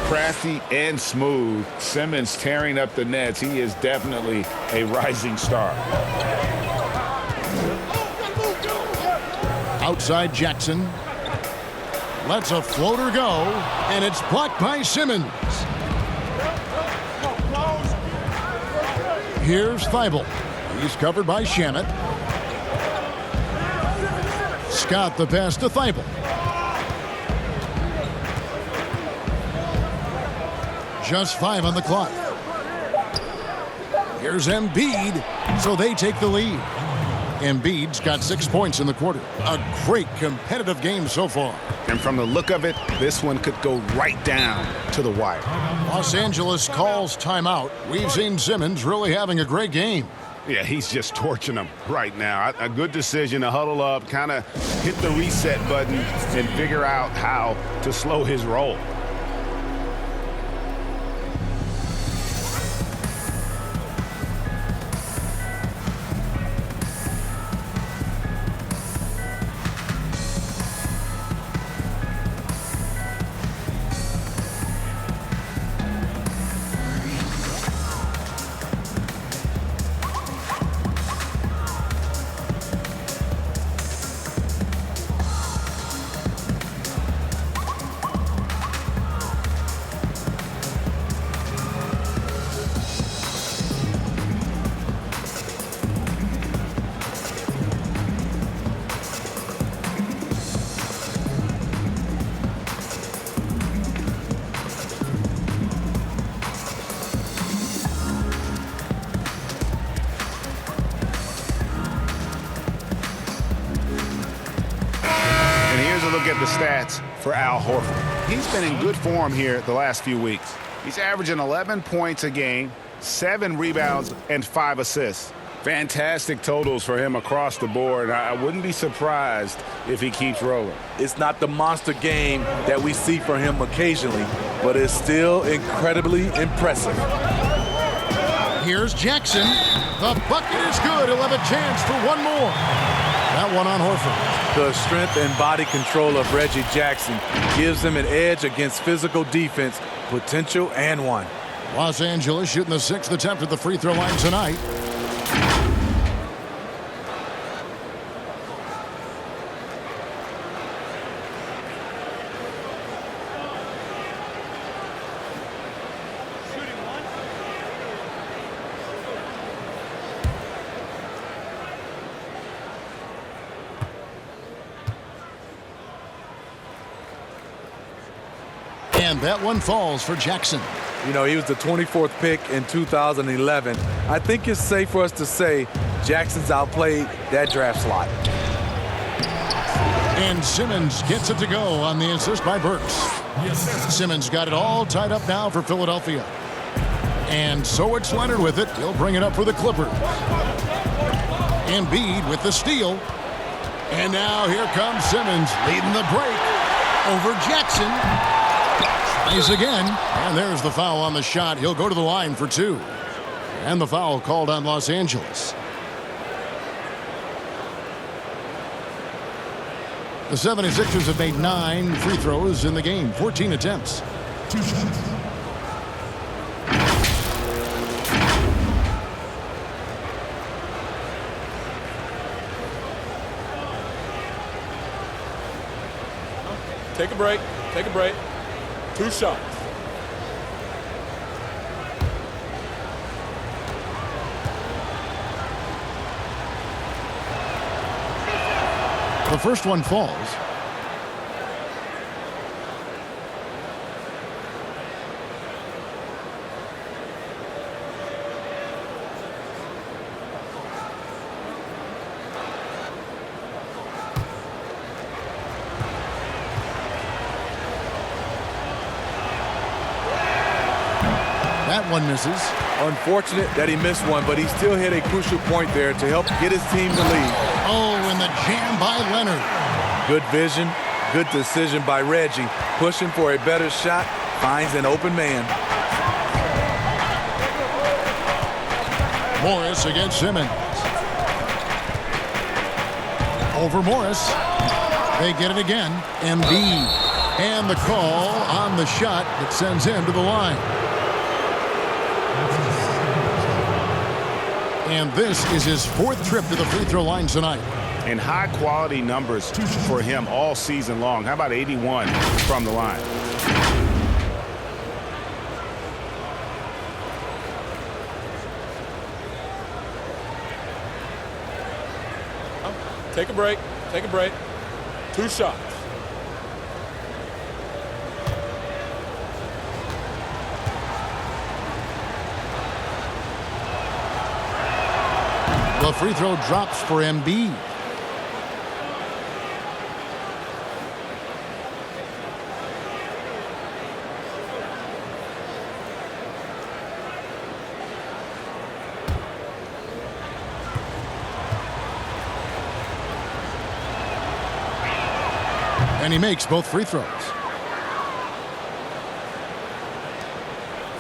Crafty and smooth. Simmons tearing up the nets. He is definitely a rising star.
Outside Jackson. Lets a floater go, and it's blocked by Simmons. Here's Thibault. He's covered by Shamet. Scott the pass to Thibault. Just 5 on the clock. Here's Embiid, so they take the lead. Embiid's got 6 points in the quarter. A great competitive game so far.
And from the look of it, this one could go right down to the wire.
Los Angeles calls timeout. We've seen Simmons really having a great game.
Yeah, he's just torching them right now. A good decision to huddle up, kind of hit the reset button and figure out how to slow his roll. Look at the stats for Al Horford. He's been in good form here the last few weeks. He's averaging 11 points a game, 7 rebounds, and 5 assists. Fantastic totals for him across the board. I wouldn't be surprised if he keeps rolling.
It's not the monster game that we see from him occasionally, but it's still incredibly impressive.
Here's Jackson. The bucket is good. He'll have a chance for one more. That one on Horford.
The strength and body control of Reggie Jackson gives him an edge against physical defense, potential, and one.
Los Angeles shooting the 6th attempt at the free throw line tonight. And that one falls for Jackson.
You know, he was the 24th pick in 2011. I think it's safe for us to say Jackson's outplayed that draft slot.
And Simmons gets it to go on the assist by Burks. Simmons got it all tied up now for Philadelphia. And so it's Leonard with it. He'll bring it up for the Clippers. Embiid with the steal. And now here comes Simmons leading the break over Jackson. Tries again, and there's the foul on the shot. He'll go to the line for 2. And the foul called on Los Angeles. The 76ers have made 9 free throws in the game, 14 attempts. 2 shots.
Take a break. Take a break. 2 shots.
The first one falls. That one misses.
Unfortunate that he missed one, but he still hit a crucial point there to help get his team the lead.
Oh, and the jam by Leonard.
Good vision, good decision by Reggie. Pushing for a better shot, finds an open man.
Morris against Simmons. Over Morris. They get it again. Embiid. And the call on the shot that sends him to the line. And this is his fourth trip to the free throw line tonight.
And high-quality numbers for him all season long. How about 81 from the line?
Take a break. Take a break. 2 shots.
The free throw drops for Embiid. And he makes both free throws.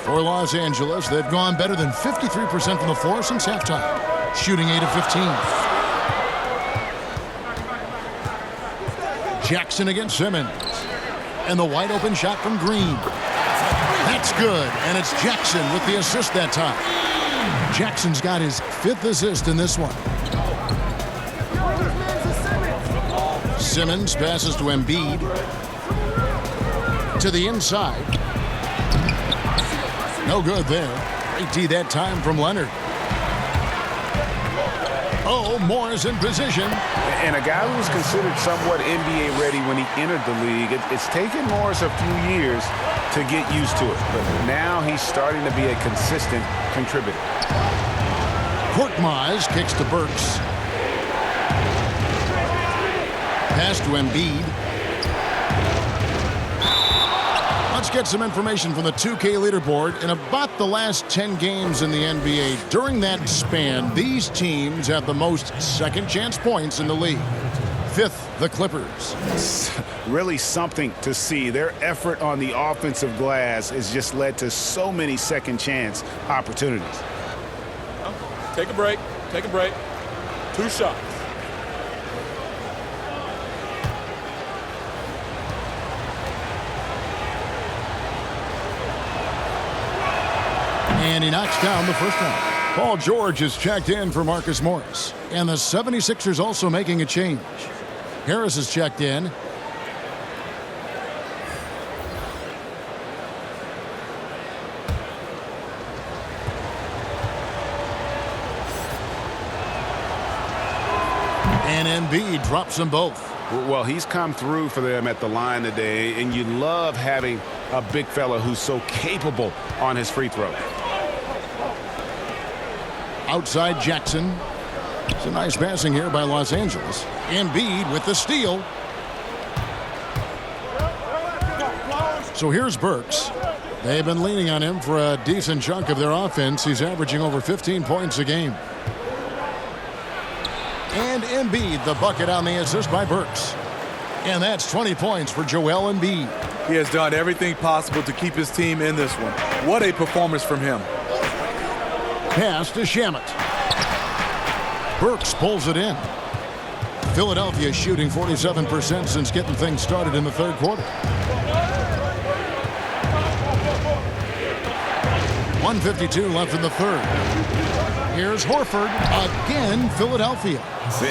For Los Angeles, they've gone better than 53% from the floor since halftime. Shooting 8 of 15. Jackson against Simmons. And the wide open shot from Green. That's good. And it's Jackson with the assist that time. Jackson's got his 5th assist in this one. Simmons passes to Embiid. To the inside. No good there. Great D that time from Leonard. Oh, Moore's in position.
And a guy who was considered somewhat NBA ready when he entered the league. It's taken Morris a few years to get used to it. But now he's starting to be a consistent contributor.
Korkmaz kicks to Burks. Pass to Embiid. Let's get some information from the 2K leaderboard. In about the last 10 games in the NBA, during that span, these teams have the most second chance points in the league. 5th, the Clippers.
Really something to see. Their effort on the offensive glass has just led to so many second chance opportunities.
Take a break. Take a break. 2 shots.
And he knocks down the first one. Paul George is checked in for Marcus Morris. And the 76ers also making a change. Harris is checked in. And Embiid drops them both.
Well, he's come through for them at the line today, and you love having a big fella who's so capable on his free throw.
Outside Jackson. It's a nice passing here by Los Angeles. Embiid with the steal. So here's Burks. They've been leaning on him for a decent chunk of their offense. He's averaging over 15 points a game. And Embiid, the bucket on the assist by Burks. And that's 20 points for Joel Embiid.
He has done everything possible to keep his team in this one. What a performance from him.
Pass to Shamet. Burks pulls it in. Philadelphia shooting 47% since getting things started in the third quarter. 1:52 left in the third. Here's Horford again, Philadelphia.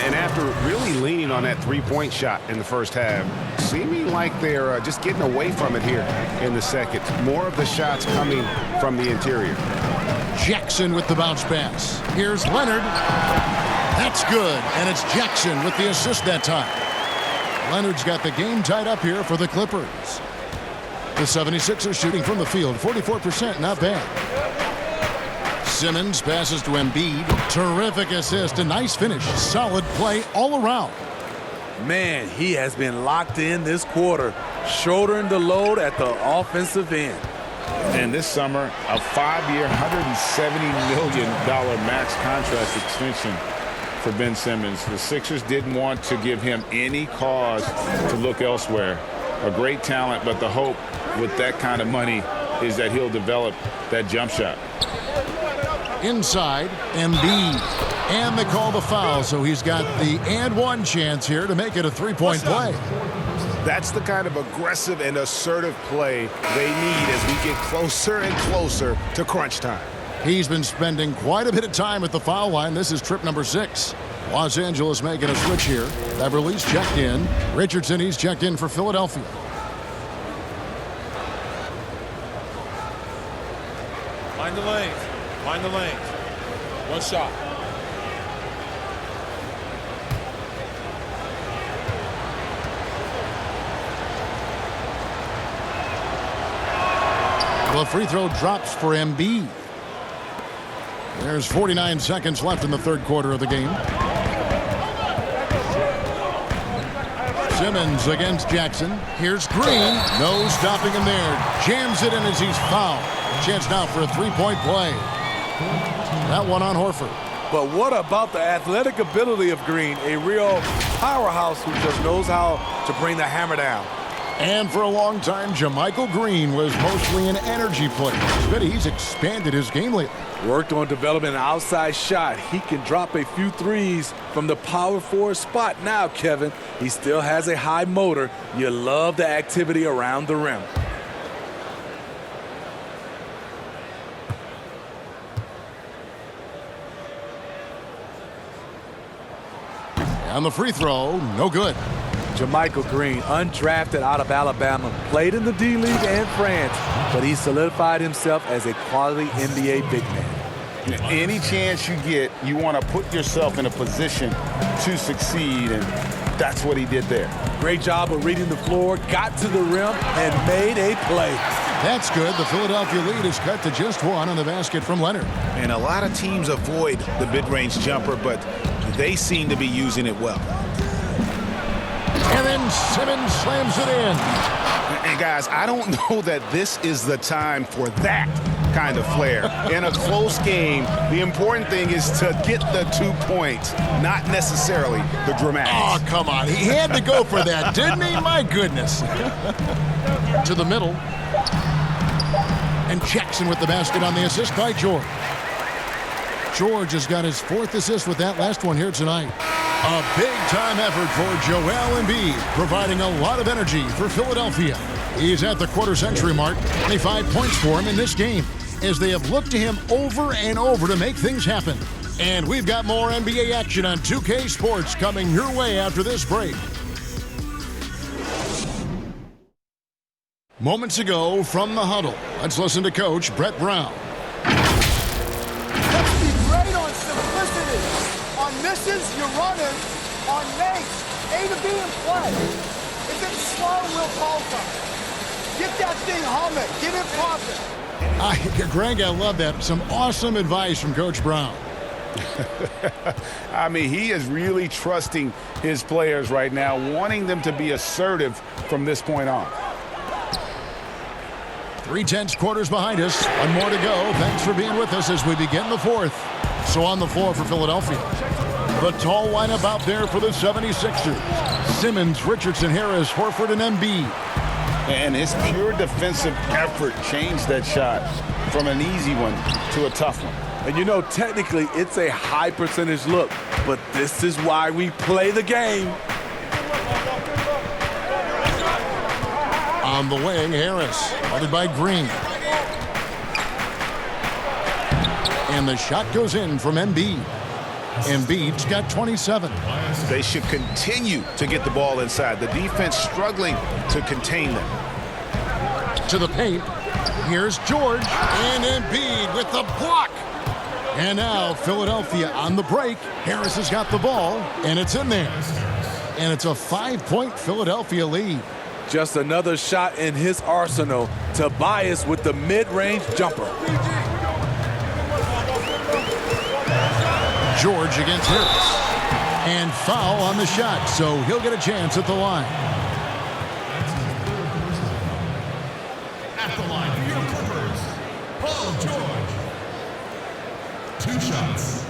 And after really leaning on that three-point shot in the first half, seeming like they're just getting away from it here in the second. More of the shots coming from the interior.
Jackson with the bounce pass. Here's Leonard. That's good, and it's Jackson with the assist that time. Leonard's got the game tied up here for the Clippers. The 76ers shooting from the field, 44%, not bad. Simmons passes to Embiid. Terrific assist, a nice finish. Solid play all around.
Man, he has been locked in this quarter, shouldering the load at the offensive end.
And this summer, a 5-year, $170 million max contract extension for Ben Simmons. The Sixers didn't want to give him any cause to look elsewhere. A great talent, but the hope with that kind of money is that he'll develop that jump shot.
Inside, Embiid. And they call the foul, so he's got the and one chance here to make it a three-point play.
That's the kind of aggressive and assertive play they need as we get closer and closer to crunch time.
He's been spending quite a bit of time at the foul line. This is trip number 6. Los Angeles making a switch here. Beverly's checked in. Richardson, he's checked in for Philadelphia.
Find the lanes. Find the lanes. One shot.
The free throw drops for Embiid. There's 49 seconds left in the third quarter of the game. Simmons against Jackson. Here's Green. No stopping him there. Jams it in as he's fouled. Chance now for a three-point play. That one on Horford.
But what about the athletic ability of Green? A real powerhouse who just knows how to bring the hammer down.
And for a long time, JaMychal Green was mostly an energy player. But he's expanded his game lately.
Worked on developing an outside shot. He can drop a few threes from the power forward spot now, Kevin. He still has a high motor. You love the activity around the rim.
On the free throw, no good.
JaMychal Green, undrafted out of Alabama, played in the D-League and France, but he solidified himself as a quality NBA big man.
Any chance you get, you want to put yourself in a position to succeed, and that's what he did there.
Great job of reading the floor, got to the rim, and made a play.
That's good. The Philadelphia lead is cut to just one on the basket from Leonard.
And a lot of teams avoid the mid-range jumper, but they seem to be using it well.
And then Simmons slams it in.
And guys, I don't know that this is the time for that kind of flair. In a close game, the important thing is to get the 2 points, not necessarily the dramatics.
Oh, come on. He had to go for that, didn't he? My goodness. To the middle. And Jackson with the basket on the assist by George. George has got his 4th assist with that last one here tonight. A big-time effort for Joel Embiid, providing a lot of energy for Philadelphia. He's at the quarter-century mark, 25 points for him in this game, as they have looked to him over and over to make things happen. And we've got more NBA action on 2K Sports coming your way after this break. Moments ago from the huddle, let's listen to Coach Brett Brown.
Let's be great on simplicity. On misses, you're running. On makes, A to B in play. If it's slow, we'll call something. Get that thing humming. Get it pumping.
Greg, I love that. Some awesome advice from Coach Brown.
I mean, he is really trusting his players right now, wanting them to be assertive from this point on.
3/10 quarters behind us. One more to go. Thanks for being with us as we begin the 4th. So on the floor for Philadelphia. The tall lineup out there for the 76ers. Simmons, Richardson, Harris, Horford, and Embiid.
And his pure defensive effort changed that shot from an easy one to a tough one.
And you know, technically, it's a high percentage look, but this is why we play the game.
On the wing, Harris, guarded by Green. And the shot goes in from Embiid. Embiid's got 27.
They should continue to get the ball inside. The defense struggling to contain them.
To the paint. Here's George. And Embiid with the block. And now Philadelphia on the break. Harris has got the ball, and it's in there. And it's a 5-point Philadelphia lead.
Just another shot in his arsenal. Tobias with the mid-range jumper.
George against Harris. And foul on the shot, so he'll get a chance at the line.
At the line for your Clippers, Paul George. 2 shots.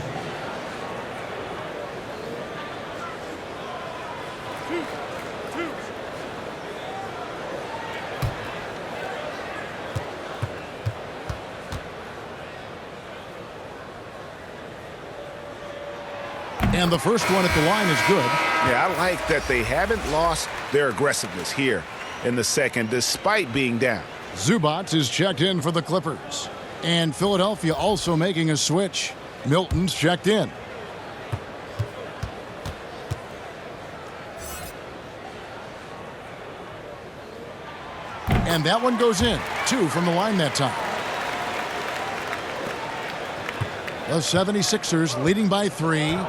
And the first one at the line is good.
Yeah, I like that they haven't lost their aggressiveness here in the second, despite being down.
Zubac is checked in for the Clippers. And Philadelphia also making a switch. Milton's checked in. And that one goes in. 2 from the line that time. The 76ers leading by 3.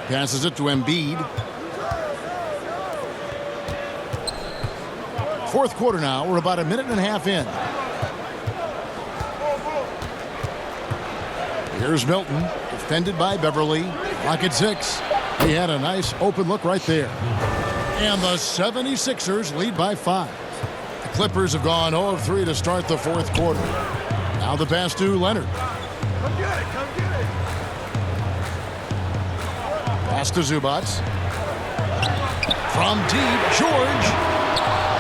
Passes it to Embiid. Fourth quarter now. We're about a minute and a half in. Here's Milton, defended by Beverly. Clock at 6. He had a nice open look right there. And the 76ers lead by 5. The Clippers have gone 0 of 3 to start the fourth quarter. Now the pass to Leonard.
Come get it, come get it.
Pass to Zubac. From deep, George.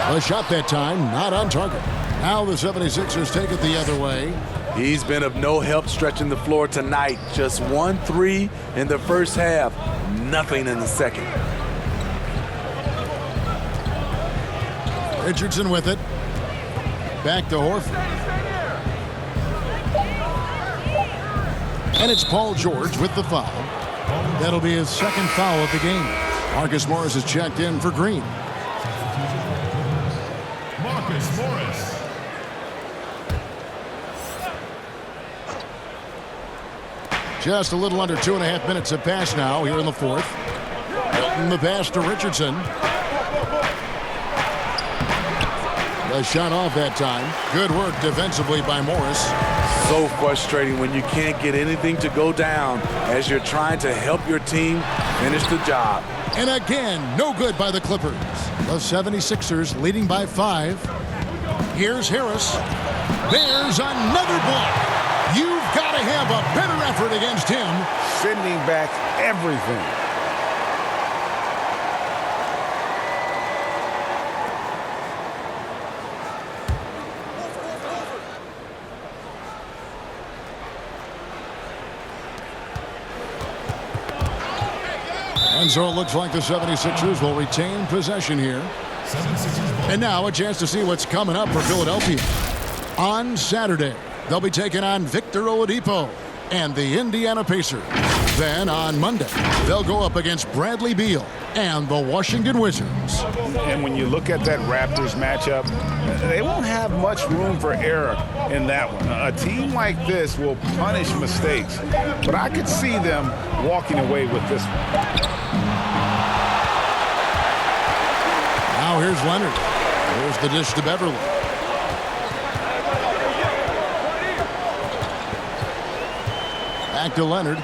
A shot that time, not on target. Now the 76ers take it the other way.
He's been of no help stretching the floor tonight. Just 1 3 in the first half. Nothing in the second.
Richardson with it. Back to Horford. And it's Paul George with the foul. That'll be his second foul of the game. Marcus Morris is checked in for Green.
Marcus Morris.
Just a little under 2.5 minutes have passed now here in the fourth. Milton the pass to Richardson. The shot off that time. Good work defensively by Morris.
So frustrating when you can't get anything to go down as you're trying to help your team finish the job.
And again, no good by the Clippers. The 76ers leading by 5. Here's Harris. There's another block. You've got to have a better effort against him.
Sending back everything.
And so it looks like the 76ers will retain possession here. And now a chance to see what's coming up for Philadelphia. On Saturday, they'll be taking on Victor Oladipo and the Indiana Pacers. Then on Monday, they'll go up against Bradley Beal and the Washington Wizards.
And when you look at that Raptors matchup, they won't have much room for error in that one. A team like this will punish mistakes, but I could see them walking away with this one.
Now here's Leonard. Here's the dish to Beverly. Back to Leonard.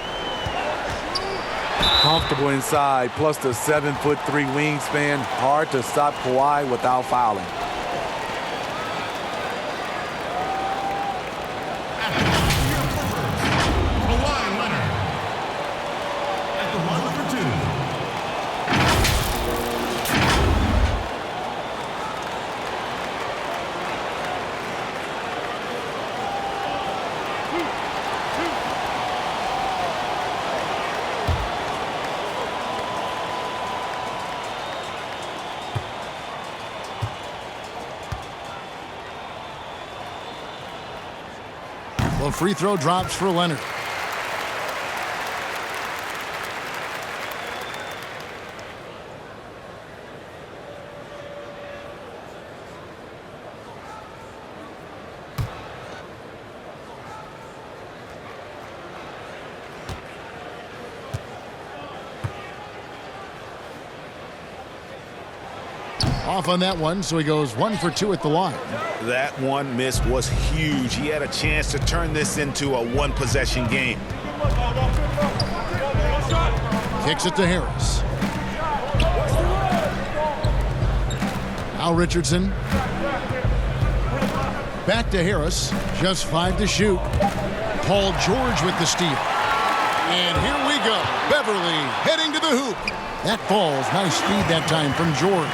Comfortable inside, plus the 7'3" wingspan. Hard to stop Kawhi without fouling.
Kawhi Leonard. At the line for 2.
The free throw drops for Leonard. Off on that one, so he goes 1 for 2 at the line.
That one miss was huge. He had a chance to turn this into a one-possession game.
Kicks it to Harris. Now Richardson. Back to Harris. Just 5 to shoot. Paul George with the steal. And here we go. Beverly heading to the hoop. That falls. Nice speed that time from George.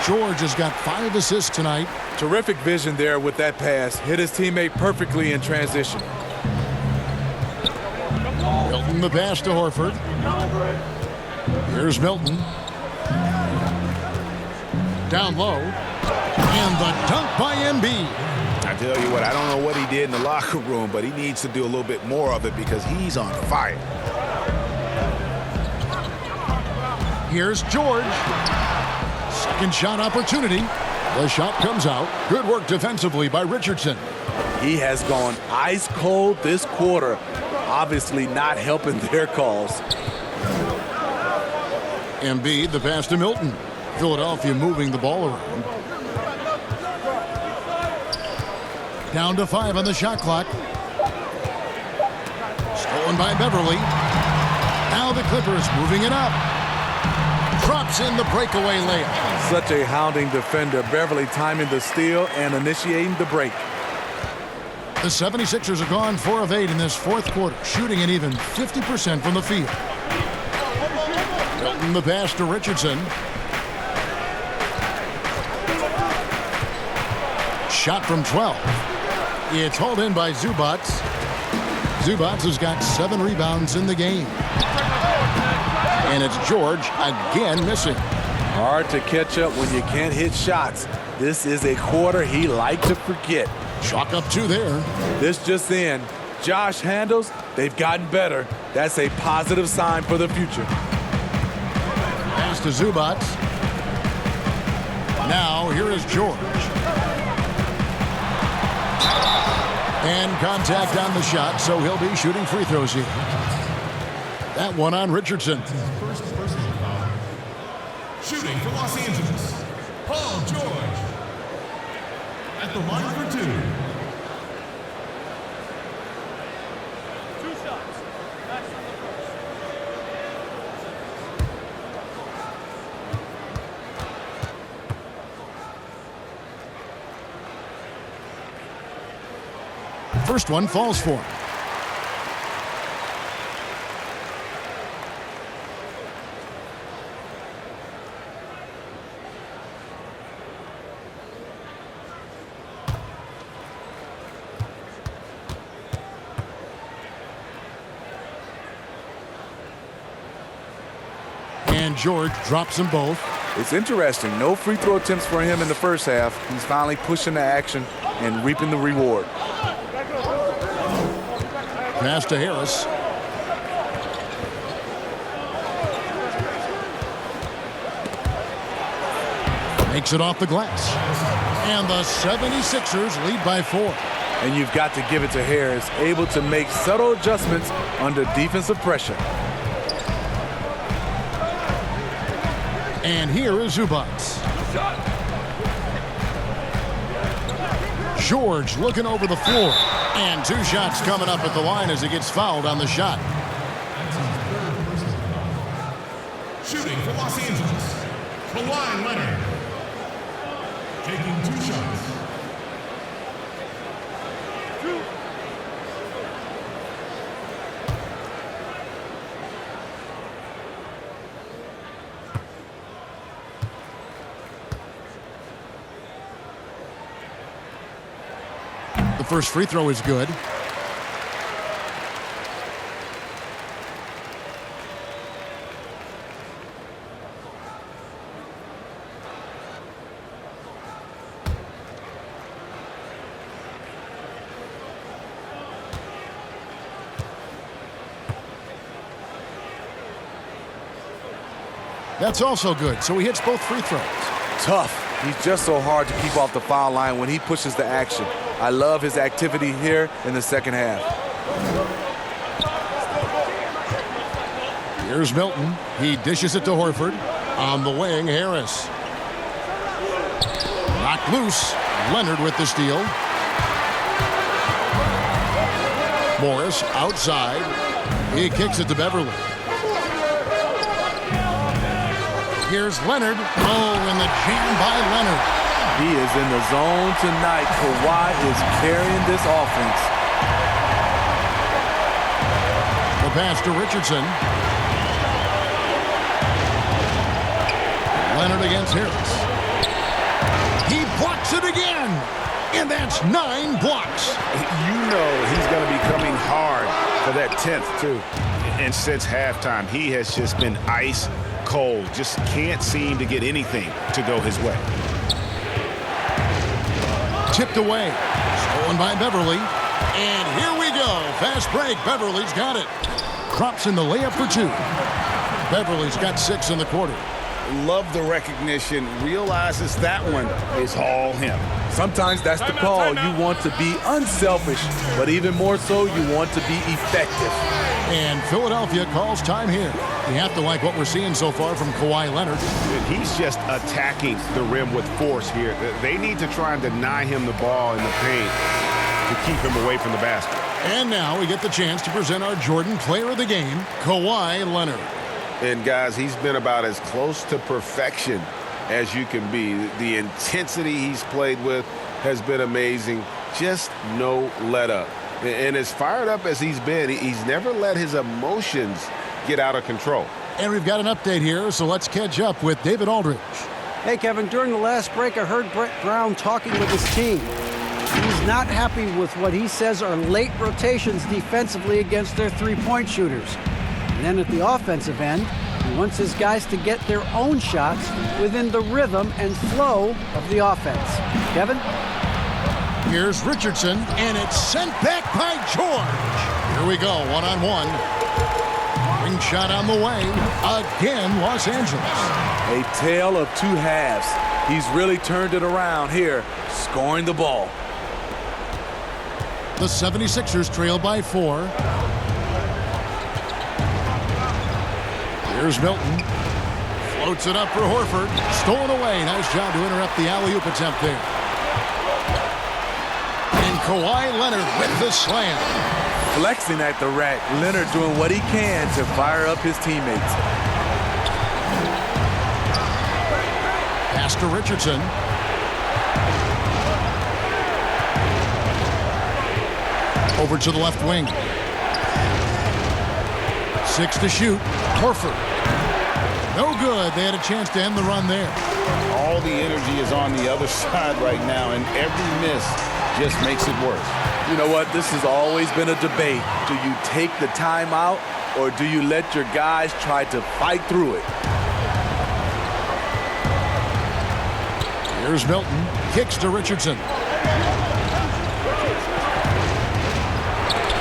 George has got 5 assists tonight.
Terrific vision there with that pass. Hit his teammate perfectly in transition.
Milton the pass to Horford. Here's Milton. Down low. And the dunk by Embiid.
I tell you what, I don't know what he did in the locker room, but he needs to do a little bit more of it because he's on fire.
Here's George. Second shot opportunity. The shot comes out. Good work defensively by Richardson.
He has gone ice cold this quarter. Obviously not helping their cause.
Embiid, the pass to Milton. Philadelphia moving the ball around. Down to 5 on the shot clock. Stolen by Beverly. Now the Clippers moving it up. Drops in the breakaway layup.
Such a hounding defender. Beverly timing the steal and initiating the break.
The 76ers are gone 4 of 8 in this fourth quarter, shooting an even 50% from the field. Milton the pass to Richardson. Shot from 12. It's hauled in by Zubac. Zubac has got 7 rebounds in the game. And it's George again missing.
Hard to catch up when you can't hit shots. This is a quarter he liked to forget.
Chalk up 2 there.
This just in. Josh handles, they've gotten better. That's a positive sign for the future.
Pass to Zubac. Now here is George. And contact on the shot, so he'll be shooting free throws here. That one on Richardson.
First personal foul. Shooting for Los Angeles, Paul George. At the line for 2.
2 shots. That's on the
First one falls for him. And George drops them both.
It's interesting. No free throw attempts for him in the first half. He's finally pushing the action and reaping the reward.
Pass to Harris. Makes it off the glass. And the 76ers lead by 4.
And you've got to give it to Harris, able to make subtle adjustments under defensive pressure.
And here is Zubac. George looking over the floor. And 2 shots coming up at the line as he gets fouled on the shot.
Shooting for Los Angeles, Kawhi Leonard. Taking 2 shots.
The first free throw is good. That's also good, so he hits both free throws.
Tough. He's just so hard to keep off the foul line when he pushes the action. I love his activity here in the second half.
Here's Milton. He dishes it to Horford. On the wing, Harris. Knocked loose. Leonard with the steal. Morris outside. He kicks it to Beverly. Here's Leonard. Oh, and the jam by Leonard.
He is in the zone tonight. Kawhi is carrying this offense.
The pass to Richardson. Leonard against Harris. He blocks it again. And that's 9 blocks.
You know he's going to be coming hard for that 10th, too. And since halftime, he has just been ice cold. Just can't seem to get anything to go his way.
Tipped away. Stolen by Beverly. And here we go. Fast break. Beverly's got it. Crops in the layup for 2. Beverly's got 6 in the quarter.
Love the recognition. Realizes that one is all him.
Sometimes that's the call. You want to be unselfish, but even more so, you want to be effective.
And Philadelphia calls time here. You have to like what we're seeing so far from Kawhi Leonard.
He's just attacking the rim with force here. They need to try and deny him the ball in the paint to keep him away from the basket.
And now we get the chance to present our Jordan Player of the Game, Kawhi Leonard.
And guys, he's been about as close to perfection as you can be. The intensity he's played with has been amazing. Just no let up. And as fired up as he's been, he's never let his emotions get out of control.
And we've got an update here, so let's catch up with David Aldridge.
Hey, Kevin, during the last break, I heard Brett Brown talking with his team. He's not happy with what he says are late rotations defensively against their three-point shooters. And then at the offensive end, he wants his guys to get their own shots within the rhythm and flow of the offense. Kevin?
Here's Richardson, and it's sent back by George. Here we go, one-on-one. Ring shot on the way. Again, Los Angeles.
A tale of 2 halves. He's really turned it around here, scoring the ball.
The 76ers trail by 4. Here's Milton. Floats it up for Horford. Stolen away. Nice job to interrupt the alley-oop attempt there. And Kawhi Leonard with the slam.
Flexing at the rack. Leonard doing what he can to fire up his teammates.
Pass to Richardson. Over to the left wing. 6 to shoot. Horford. No good. They had a chance to end the run there.
All the energy is on the other side right now, and every miss just makes it worse.
You know what? This has always been a debate. Do you take the timeout, or do you let your guys try to fight through it?
Here's Milton. Kicks to Richardson.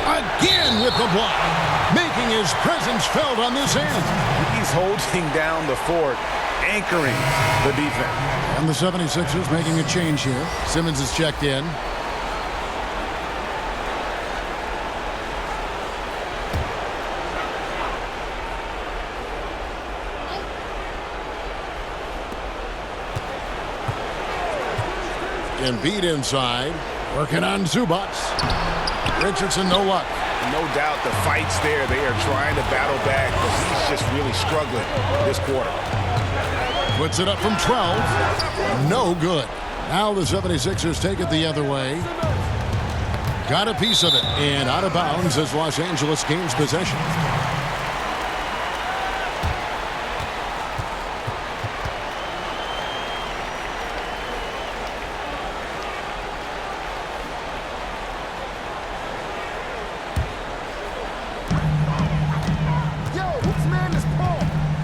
Again with the block. Making his presence felt on this end.
He's holding down the fort, anchoring the defense.
And the 76ers making a change here. Simmons is checked in. Embiid inside, working on Zubac. Richardson, no luck.
No doubt the fight's there. They are trying to battle back, but he's just really struggling this quarter.
Puts it up from 12. No good. Now the 76ers take it the other way. Got a piece of it, and out of bounds as Los Angeles gains possession.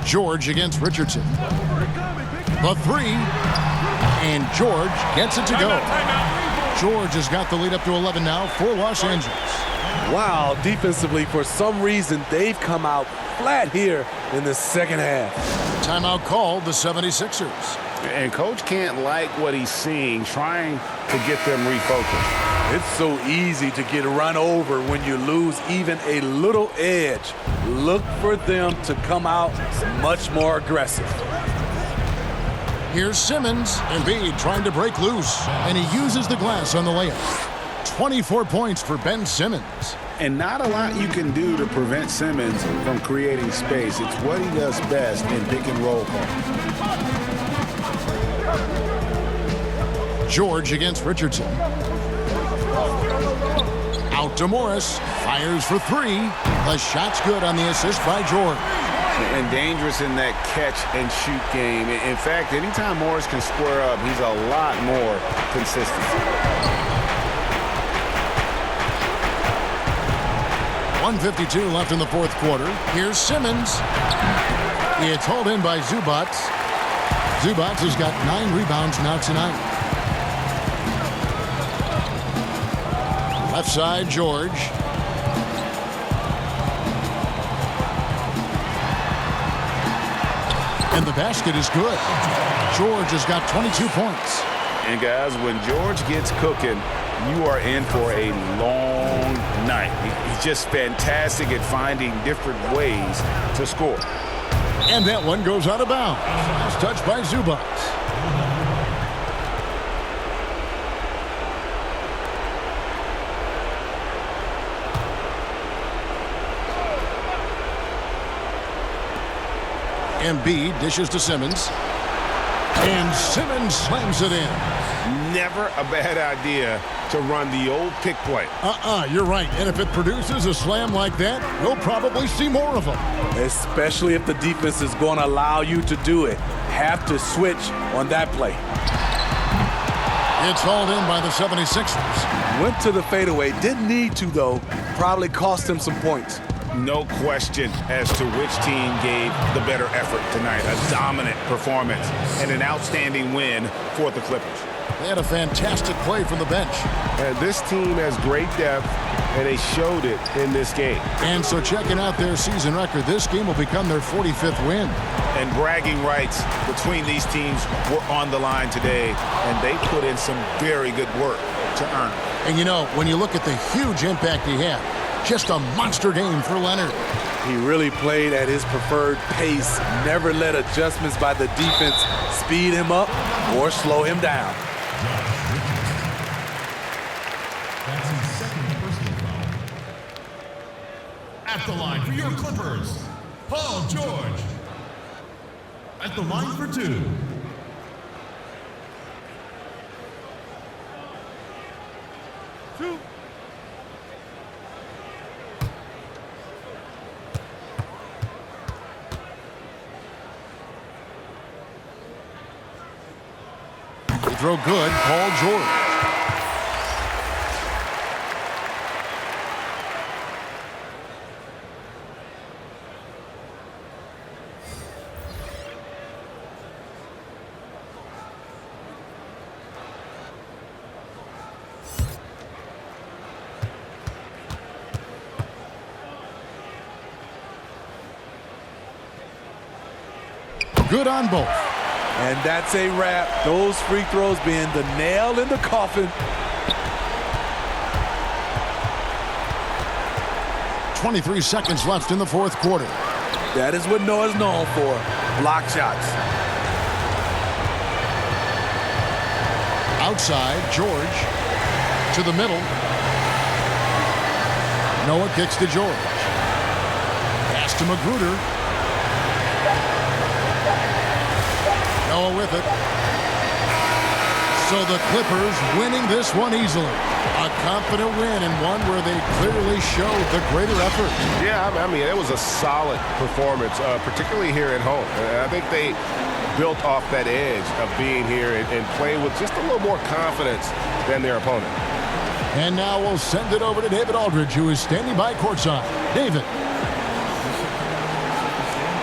George against Richardson. The 3. And George gets it to go. George has got the lead up to 11 now for Los Angeles.
Wow, defensively, for some reason, they've come out flat here in the second half.
Timeout called the 76ers.
And Coach can't like what he's seeing, trying to get them refocused.
It's so easy to get run over when you lose even a little edge. Look for them to come out much more aggressive.
Here's Simmons. Embiid trying to break loose, and he uses the glass on the layup. 24 points for Ben Simmons.
And not a lot you can do to prevent Simmons from creating space. It's what he does best in pick and roll play.
George against Richardson. Out to Morris. Fires for three. The shot's good on the assist by George.
And dangerous in that catch and shoot game. In fact, anytime Morris can square up, he's a lot more consistent.
1:52 left in the fourth quarter. Here's Simmons. It's hauled in by Zubac. Zubac has got 9 rebounds now tonight. Left side, George. And the basket is good. George has got 22 points.
And guys, when George gets cooking, you are in for a long night. He's just fantastic at finding different ways to score.
And that one goes out of bounds. Last touch by Zubac. Embiid dishes to Simmons. And Simmons slams it in.
Never a bad idea to run the old pick play.
You're right. And if it produces a slam like that, we'll probably see more of them.
Especially if the defense is going to allow you to do it. Have to switch on that play.
It's hauled in by the 76ers.
Went to the fadeaway. Didn't need to, though. Probably cost him some points.
No question as to which team gave the better effort tonight. A dominant performance and an outstanding win for the Clippers.
They had a fantastic play from the bench.
And this team has great depth, and they showed it in this game.
And so checking out their season record, this game will become their 45th win.
And bragging rights between these teams were on the line today, and they put in some very good work to earn it.
And you know, when you look at the huge impact he had, just a monster game for Leonard.
He really played at his preferred pace, never let adjustments by the defense speed him up or slow him down.
That's his second personal foul. At the line for your Clippers, Paul George. At the line for 2.
Throw good, Paul George. Good on both.
And that's a wrap. Those free throws being the nail in the coffin.
23 seconds left in the fourth quarter.
That is what Noah's known for. Block shots.
Outside, George. To the middle. Noah kicks to George. Pass to Magruder. Noah with it. So the Clippers winning this one easily. A confident win and one where they clearly showed the greater effort.
Yeah, I mean, it was a solid performance, particularly here at home. And I think they built off that edge of being here and playing with just a little more confidence than their opponent.
And now we'll send it over to David Aldridge, who is standing by courtside. David.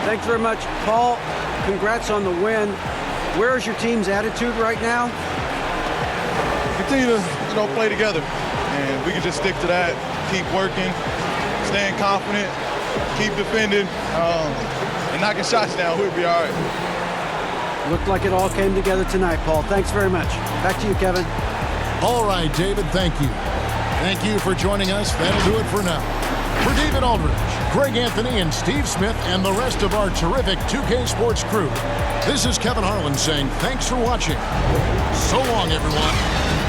Thanks very much, Paul. Congrats on the win. Where's your team's attitude right now?
Continue to, play together, and we can just stick to that. Keep working, staying confident, keep defending, and knocking shots down. We'll be all right.
Looked like it all came together tonight, Paul. Thanks very much. Back to you, Kevin.
All right, David, thank you. Thank you for joining us. That'll do it for now. For David Aldridge, Greg Anthony and Steve Smith and the rest of our terrific 2K Sports crew, this is Kevin Harlan saying thanks for watching. So long, everyone.